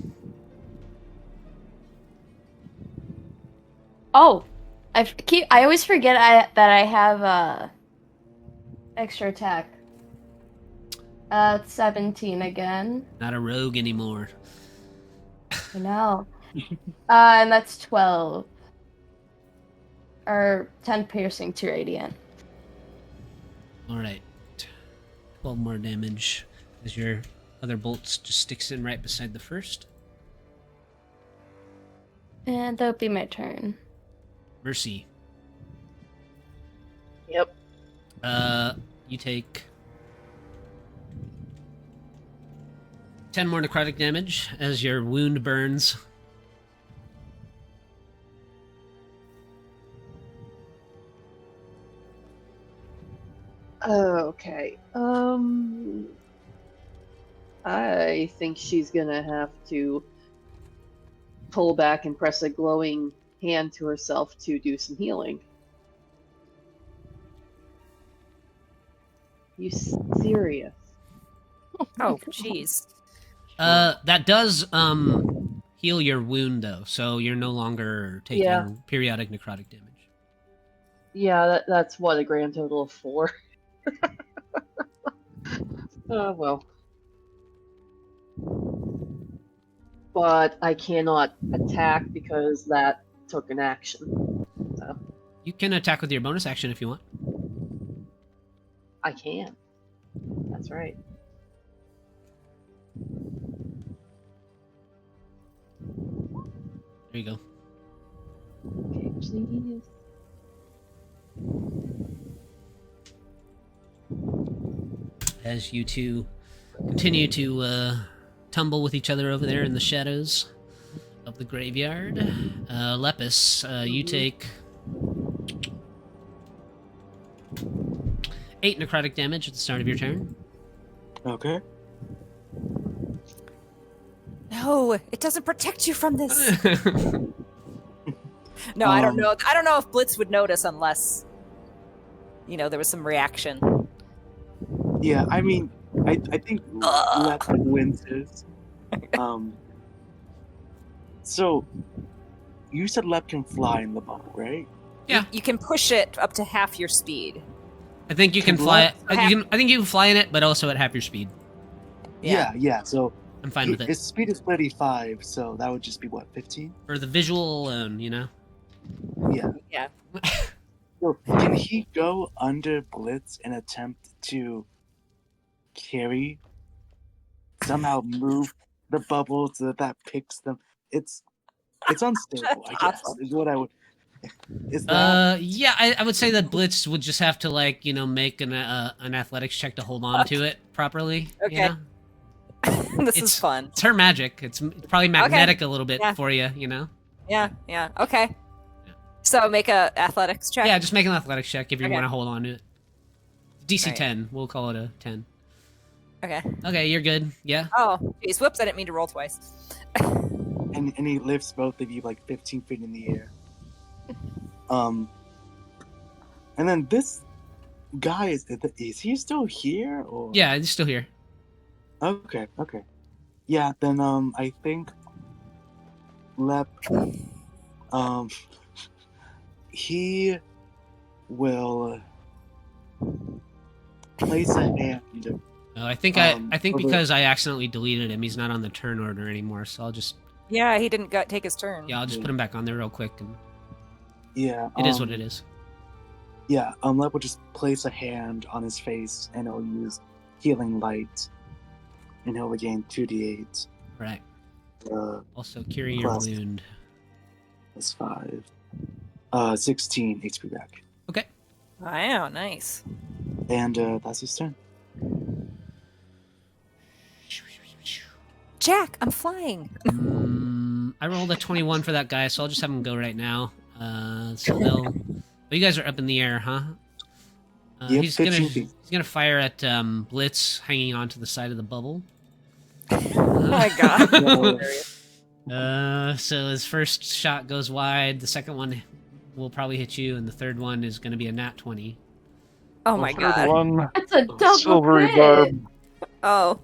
Oh, I always forget that I have extra attack. 17 again. Not a rogue anymore. I know. And that's 12. Or 10 piercing, 2 radiant. Alright. 12 more damage as your other bolts just sticks in right beside the first. And that'll be my turn. Mercy. Yep. You take 10 more necrotic damage as your wound burns. Okay. I think she's gonna have to pull back and press a glowing hand to herself to do some healing. You serious? Oh, jeez. That does heal your wound though, so you're no longer taking periodic necrotic damage. Yeah, that's what, a grand total of 4. Well. But I cannot attack because that took an action. So You can attack with your bonus action if you want. I can. That's right. There you go. Okay, please. As you two continue to tumble with each other over there in the shadows of the graveyard, Lepus, you take 8 necrotic damage at the start of your turn. Okay. No, it doesn't protect you from this. No, I don't know. I don't know if Blitz would notice unless, there was some reaction. Yeah, I mean, I think Left winces. So, you said Lep can fly in the bubble, right? Yeah. You can push it up to half your speed. I think you can fly it. Half- I think you can fly in it, but also at half your speed. Yeah. So, I'm fine with it. his speed is 35, so that would just be, what, 15? For the visual alone, you know? Yeah. Yeah. So, can he go under Blitz and attempt to somehow move the bubble so that picks them? It's unstable, I guess, Awesome. is what I would... Is that... Yeah, I would say that Blitz would just have to, like, you know, make an athletics check to hold on to it properly. Okay. You know? This is fun. It's her magic. It's probably magnetic a little bit for you, you know? Yeah. Okay. So make a athletics check. Yeah, just make an athletics check if you Okay. want to hold on to it. DC Right. 10. We'll call it a 10. Okay. Okay, you're good. Yeah. Oh, geez. Whoops, I didn't mean to roll twice. And he lifts both of you like 15 feet in the air. And then this guy, is he still here? Or... Yeah, he's still here. Okay. Yeah, then I think Lep he will place a hand. I think because I accidentally deleted him, he's not on the turn order anymore. So I'll just Yeah, he didn't take his turn. I'll just put him back on there real quick, and Yeah, it is what it is. Yeah, Lep will just place a hand on his face, and he'll use Healing Light, and he'll regain 2d8. Right. Uh, Also curing your plus- wound. That's 5. 16 HP back. Okay. Wow, nice. And that's his turn. Jack, I'm flying. I rolled a 21 for that guy, so I'll just have him go right now. So they'll. Oh, you guys are up in the air, huh? Yep, he's 15 feet. gonna fire at Blitz, hanging onto the side of the bubble. Oh my god. So his first shot goes wide. The second one will probably hit you, and the third one is gonna be a nat 20. Oh my Third god. one, That's a double silvery crit. barb. Oh.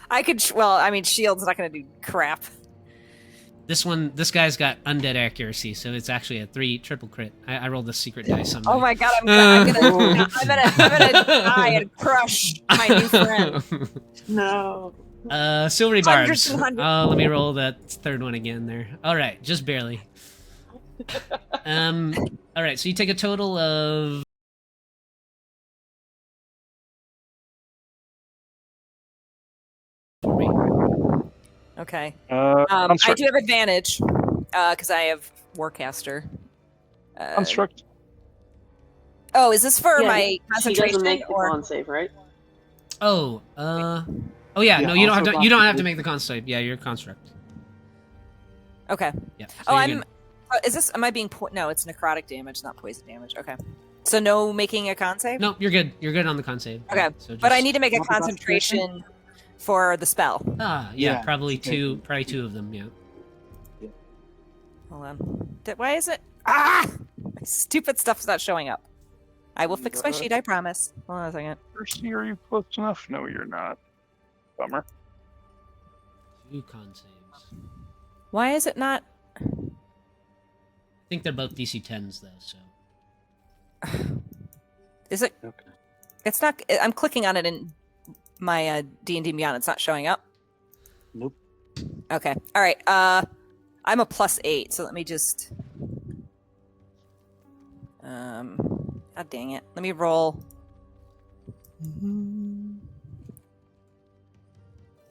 I could shield's not gonna do crap. This guy's got undead accuracy, so it's actually a 3 triple crit. I rolled the secret dice on Oh my my god, I'm gonna die and crush my new friend. No. Silvery Hundreds barbs. and hundreds. Let me roll that third one again there. All right, just barely. All right, so you take a total of Okay. Uh, I construct. do have advantage because I have Warcaster. Construct. Oh, is this for Yeah, my She concentration doesn't make the or? con save, right? oh yeah, Yeah, no, you don't have also to. You don't have to possibly- make the con save. Yeah, you're a construct. Okay. Yeah. so Oh, you're I'm. good. Is this? Am I being? No, it's necrotic damage, not poison damage. Okay. So no making a con save. No, you're good. You're good on the con save. Okay, So but I just- need to make a What about concentration for the spell. Yeah, Yeah, probably okay. two of them. Yeah. Hold on. Why is it? Ah! My stupid stuff's not showing up. I will fix my sheet, I promise. Hold on a second. Percy, are you close enough? No, you're not. Bummer. 2 con saves. Why is it not? I think they're both DC 10s though. So Is it? Okay. It's not. I'm clicking on it in my D&D Beyond. It's not showing up. Nope. Okay. All right. I'm a +8, so let me just. God dang it. Let me roll.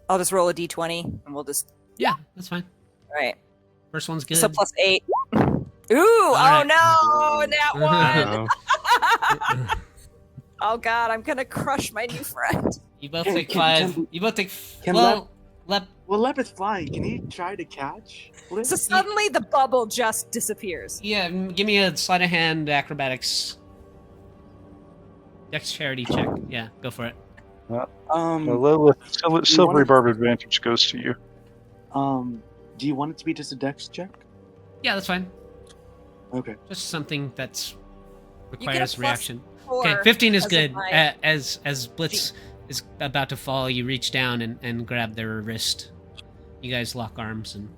I'll just roll a d20 and we'll just. yeah, that's fine. All right. First one's good. So +8. Ooh! right. Oh no! Nat 1! Oh, Oh god, I'm gonna crush my new friend. You both Can- take can- 5. You both take. can Well, Lep. Well, Lep is flying. Can he try to catch Blitz? So suddenly the bubble just disappears. Yeah, give me a sleight of hand acrobatics. Dexterity check. Yeah, go for it. Lilith, silvery wanna- barb advantage goes to you. Do you want it to be just a dex check? Yeah, that's fine. Okay. Just something that's get a requires plus reaction. 4 Okay, 15 is as good. in my- As Blitz is about to fall, you reach down and grab their wrist. You guys lock arms and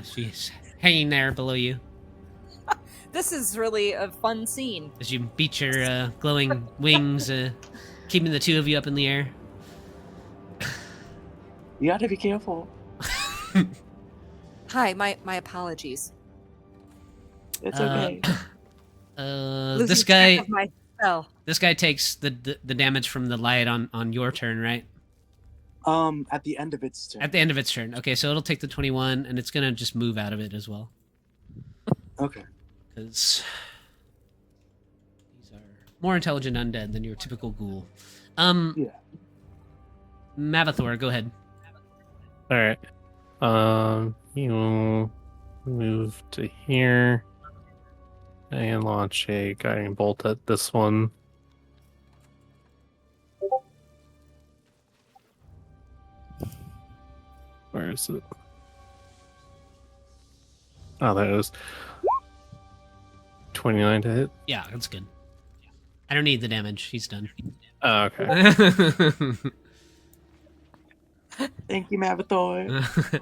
She's hanging there below you This is really a fun scene. as you beat your glowing wings, keeping the two of you up in the air. You gotta be careful. Hi, my apologies. It's Uh, okay. Losing This track guy, of my spell. this guy takes the damage from the light on your turn, right? At the end of its turn. At the end of its turn. Okay, so it'll take the 21, and it's gonna just move out of it as well, Okay. because these are more intelligent undead than your typical ghoul. Yeah. Mavathor, go ahead. All right. You'll move to here and launch a guiding bolt at this one. Where is it? Oh, that was 29 to hit. Yeah, that's good. I don't need the damage. He's done. Oh, okay. Thank you, Mavathor.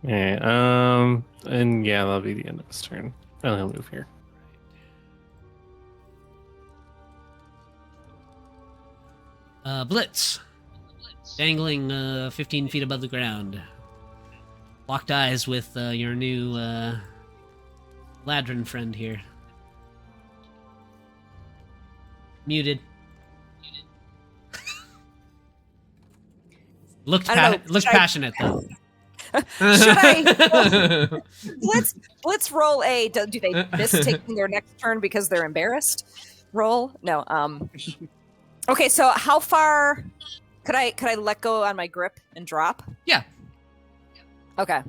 Yeah. And yeah, that'll be the end of his turn. And he'll move here. Blitz. Dangling 15 feet above the ground. Locked eyes with your new Ladrin friend here. Muted. Looked I don't know, looked should I- passionate though. Should I? Let's roll a. Do they miss taking their next turn because they're embarrassed? Roll no. Okay, so how far could I let go on my grip and drop? Yeah. Okay.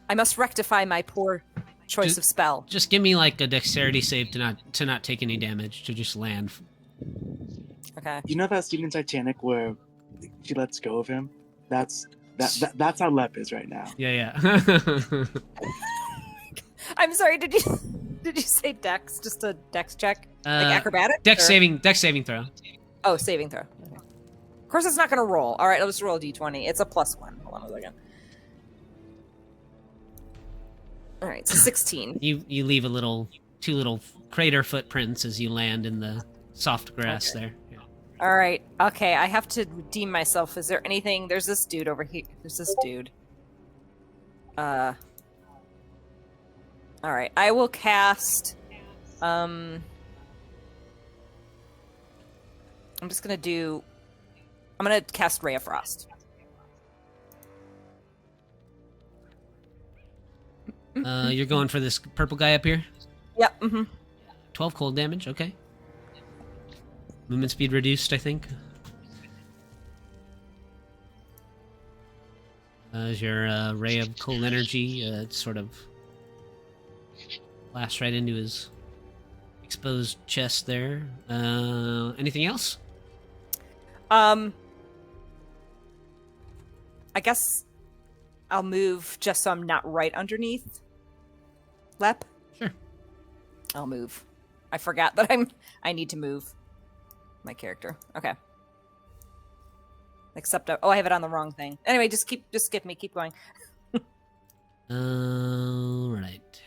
I must rectify my poor choice of spell. Just give me like a dexterity save to not take any damage, to just land. Okay. You know that scene in Titanic where she lets go of him? That's how Lep is right now. Yeah. I'm sorry. Did you say dex? Just a dex check, like acrobatic? Dex or- saving throw. Oh, saving throw. Okay. Of course, it's not going to roll. All right, I'll just roll a d20. It's a +1. Hold on a second. All right, so 16. You leave two little crater footprints as you land in the soft grass there. Yeah. All right. Okay, I have to redeem myself. Is there anything? There's this dude over here. There's this dude. All right. I will cast. I'm just gonna do. I'm gonna cast Ray of Frost. You're going for this purple guy up here? Yep. Mm-hmm. 12 cold damage, okay. Movement speed reduced, I think. As your ray of cold energy sort of blasts right into his exposed chest there. Anything else? I guess I'll move just so I'm not right underneath Lep. Sure. I'll move. I forgot that I need to move my character. Okay. Except I have it on the wrong thing. Anyway, just skip me. Keep going. Right.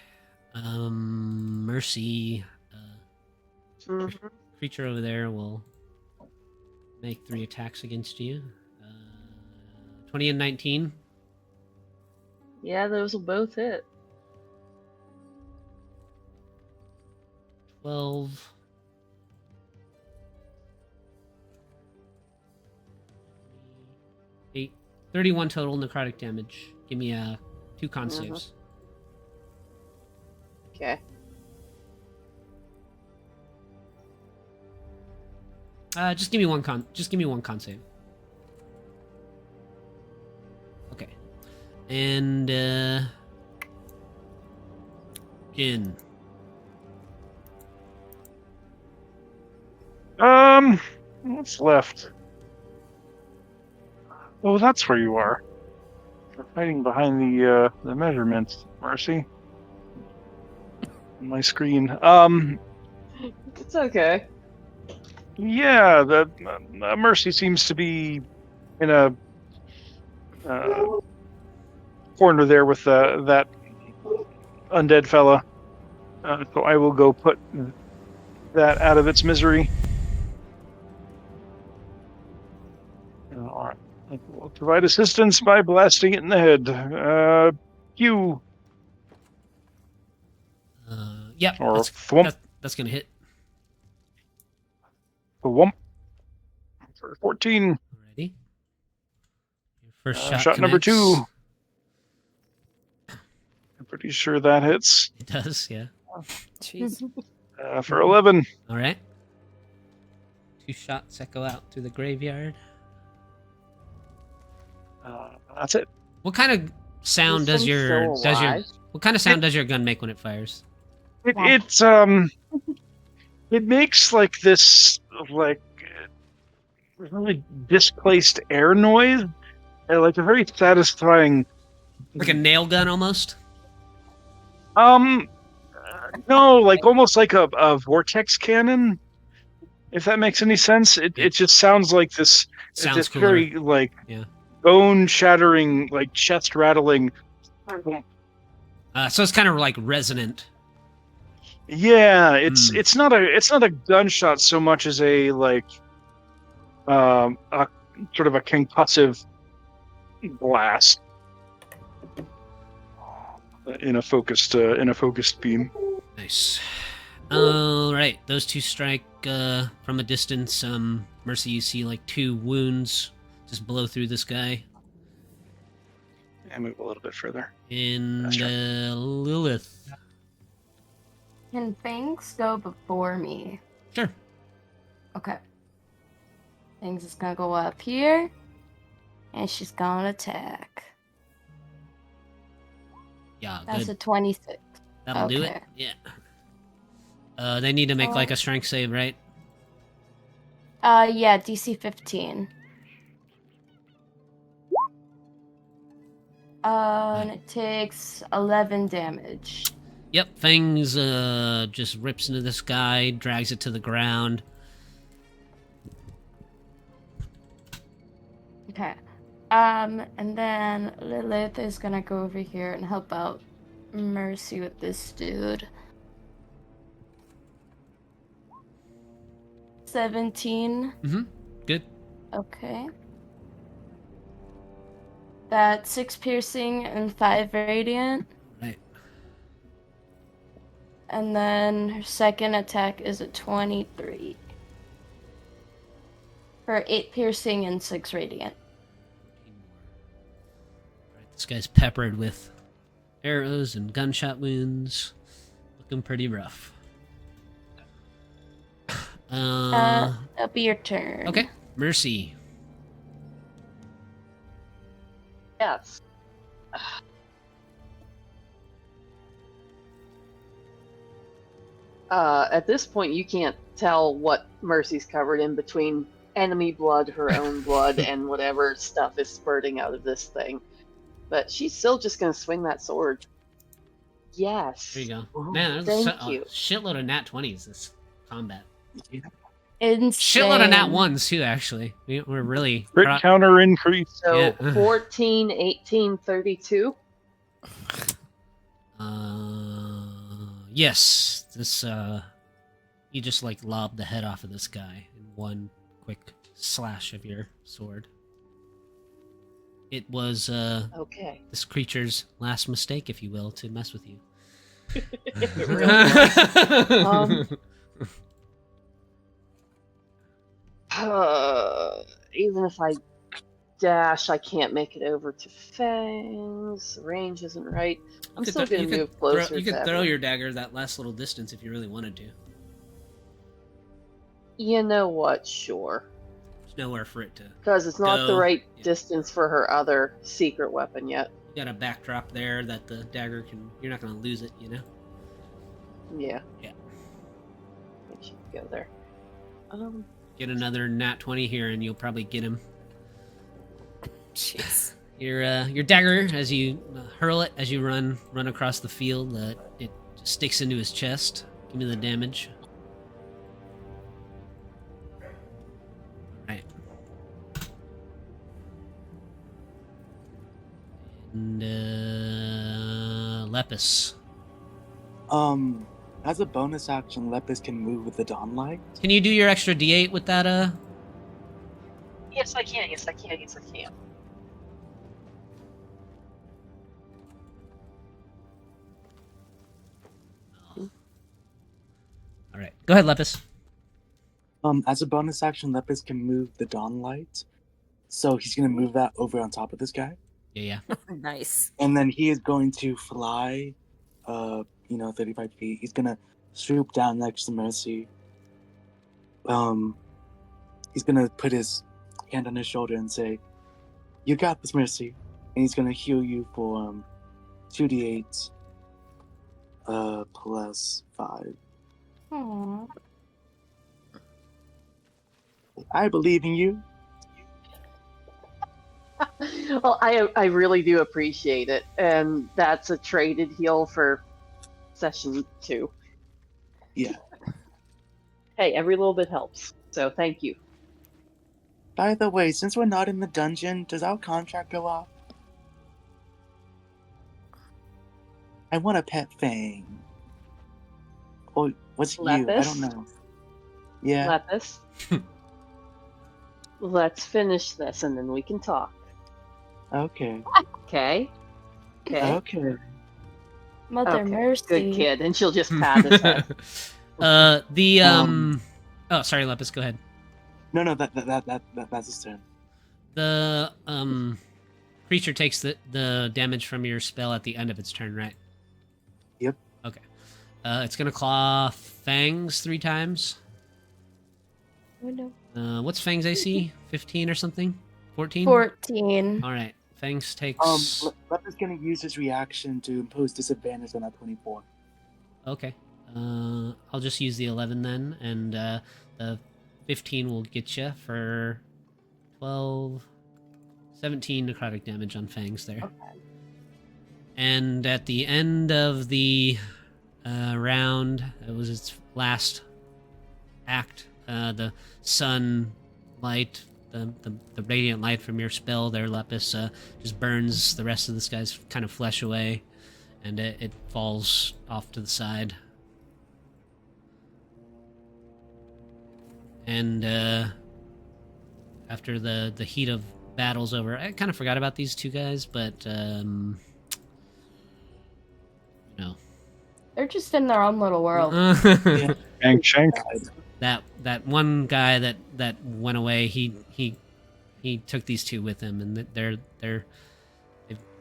Mercy. Creature over there will make 3 attacks against you. 20 and 19. Yeah, those will both hit. 12. 8. 31 total necrotic damage. Give me 2 con saves. Okay. Just give me one con save. Okay. And Jin. What's left? Oh, that's where you are. You're hiding behind the measurements, Mercy. On my screen. It's okay. Yeah, the Mercy seems to be in a corner there with that undead fella. So I will go put that out of its misery. All right. We'll provide assistance by blasting it in the head. You. Yep, Or that's thwump. that's gonna hit. Thwump. For 14. Alrighty. Your first Shot number connects. 2. I'm pretty sure that hits. It does, yeah. Jeez. For 11. All right. 2 shots echo out through the graveyard. That's it. What kind of sound This does one's your still alive. what kind of sound does your gun make when it fires? It makes like this like really displaced air noise, and like a very satisfying. Like a nail gun almost? No, like almost like a vortex cannon. If that makes any sense, it just sounds like this. Sounds this cooler. very like Yeah. bone shattering, like chest rattling. So it's kind of like resonant. Yeah, it's not a gunshot so much as a like a sort of a concussive blast in a focused beam. Nice. All right, those 2 strike from a distance. Mercy, you see like 2 wounds just blow through this guy. And move a little bit further. And That's right. Lilith. Can Fangs go before me? Sure. Okay. Fangs is gonna go up here, and she's gonna attack. Yeah, That's good. a 26. That'll do it. okay. Yeah. They need to make like a strength save, right? Yeah, DC 15. And it takes 11 damage. Yep, Fangs just rips into this guy, drags it to the ground. Okay. And then Lilith is gonna go over here and help out Mercy with this dude. 17. Mm-hmm. Good. Okay. That's 6 piercing and 5 radiant. Right. And then her second attack is a 23. For 8 piercing and 6 radiant. Right, this guy's peppered with arrows and gunshot wounds. Looking pretty rough. That'll be your turn. Okay. Mercy. Yes. At this point, you can't tell what Mercy's covered in between enemy blood, her own blood, and whatever stuff is spurting out of this thing. But she's still just going to swing that sword. Yes. There you go. Oh, Man, there's thank a you. shitload of nat 20s this combat. Insane. Shitload of nat 1s, too, actually. We're really... Crit counter increase. So Yeah. 14, 18, 32. Yes. This, you just, like, lobbed the head off of this guy in one quick slash of your sword. It was, Okay. this creature's last mistake, if you will, to mess with you. Even if I dash, I can't make it over to Fangs. The range isn't right. I'm still going to move closer. You could to throw Evan. your dagger that last little distance if you really wanted to. You know what? Sure. There's nowhere for it to. Because it's not the Go. right Yeah. distance for her other secret weapon yet. You got a backdrop there that the dagger can. You're not going to lose it, you know? Yeah. Yeah. I think she could go there. Get another nat 20 here and you'll probably get him. Jeez. Your dagger, as you hurl it, as you run across the field, it sticks into his chest. Give me the damage. Right. And Lepus. As a bonus action, Lepus can move with the Dawnlight. Can you do your extra D8 with that? Yes, I can. Yes, I can. Yes, I can. All right. Go ahead, Lepus. As a bonus action, Lepus can move the Dawnlight. So he's gonna move that over on top of this guy. Yeah. Nice. And then he is going to fly, 35 feet. He's gonna swoop down next to Mercy. He's gonna put his hand on his shoulder and say, "You got this, Mercy." And he's gonna heal you for 2d8 plus 5. Aww. I believe in you. Well, I really do appreciate it, and that's a traded heal for session 2. Yeah. Hey, every little bit helps. So thank you. By the way, since we're not in the dungeon, does our contract go off? I want a pet Fang. Or what's you? I Lepus? don't know. Yeah. Lepus, let's finish this and then we can talk. Okay. Okay? Okay? Okay. Mother Okay, Mercy. good kid. And she'll just pat his head. Oh, sorry, Lepus. Go ahead. No, that's his turn. The creature takes the damage from your spell at the end of its turn, right? Yep. Okay. It's gonna claw Fangs 3 times. Oh, no. What's Fang's AC? 15 or something? 14? 14. All right. Fangs takes. Lepus gonna use his reaction to impose disadvantage on that 24. Okay. I'll just use the 11 then, and the 15 will get you for 12, 17 necrotic damage on Fangs there. Okay. And at the end of the round, it was its last act. The sun light, the radiant light from your spell there, Lepus, just burns the rest of this guy's kind of flesh away, and it falls off to the side. And after the heat of battle's over, I kind of forgot about these two guys, but They're just in their own little world. Yeah. Shank, shank. that one guy that went away, he took these two with him, and they've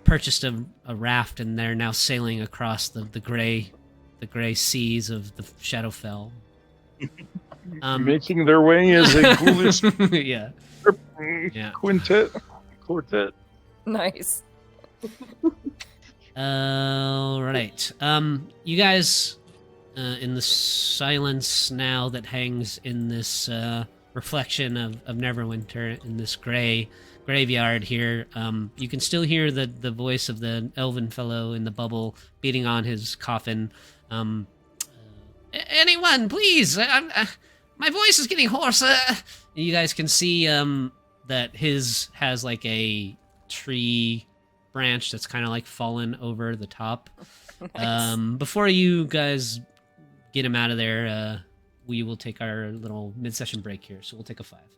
purchased a raft, and they're now sailing across the gray seas of the Shadowfell. Making their way as a ghoulish Yeah. quartet. Nice. All right. You guys, in the silence now that hangs in this reflection of Neverwinter in this graveyard here, you can still hear the voice of the elven fellow in the bubble beating on his coffin. Anyone, please! My voice is getting hoarse. You guys can see that his has like a tree branch that's kind of like fallen over the top. Nice. Before you guys get him out of there, we will take our little mid-session break here. So we'll take a 5.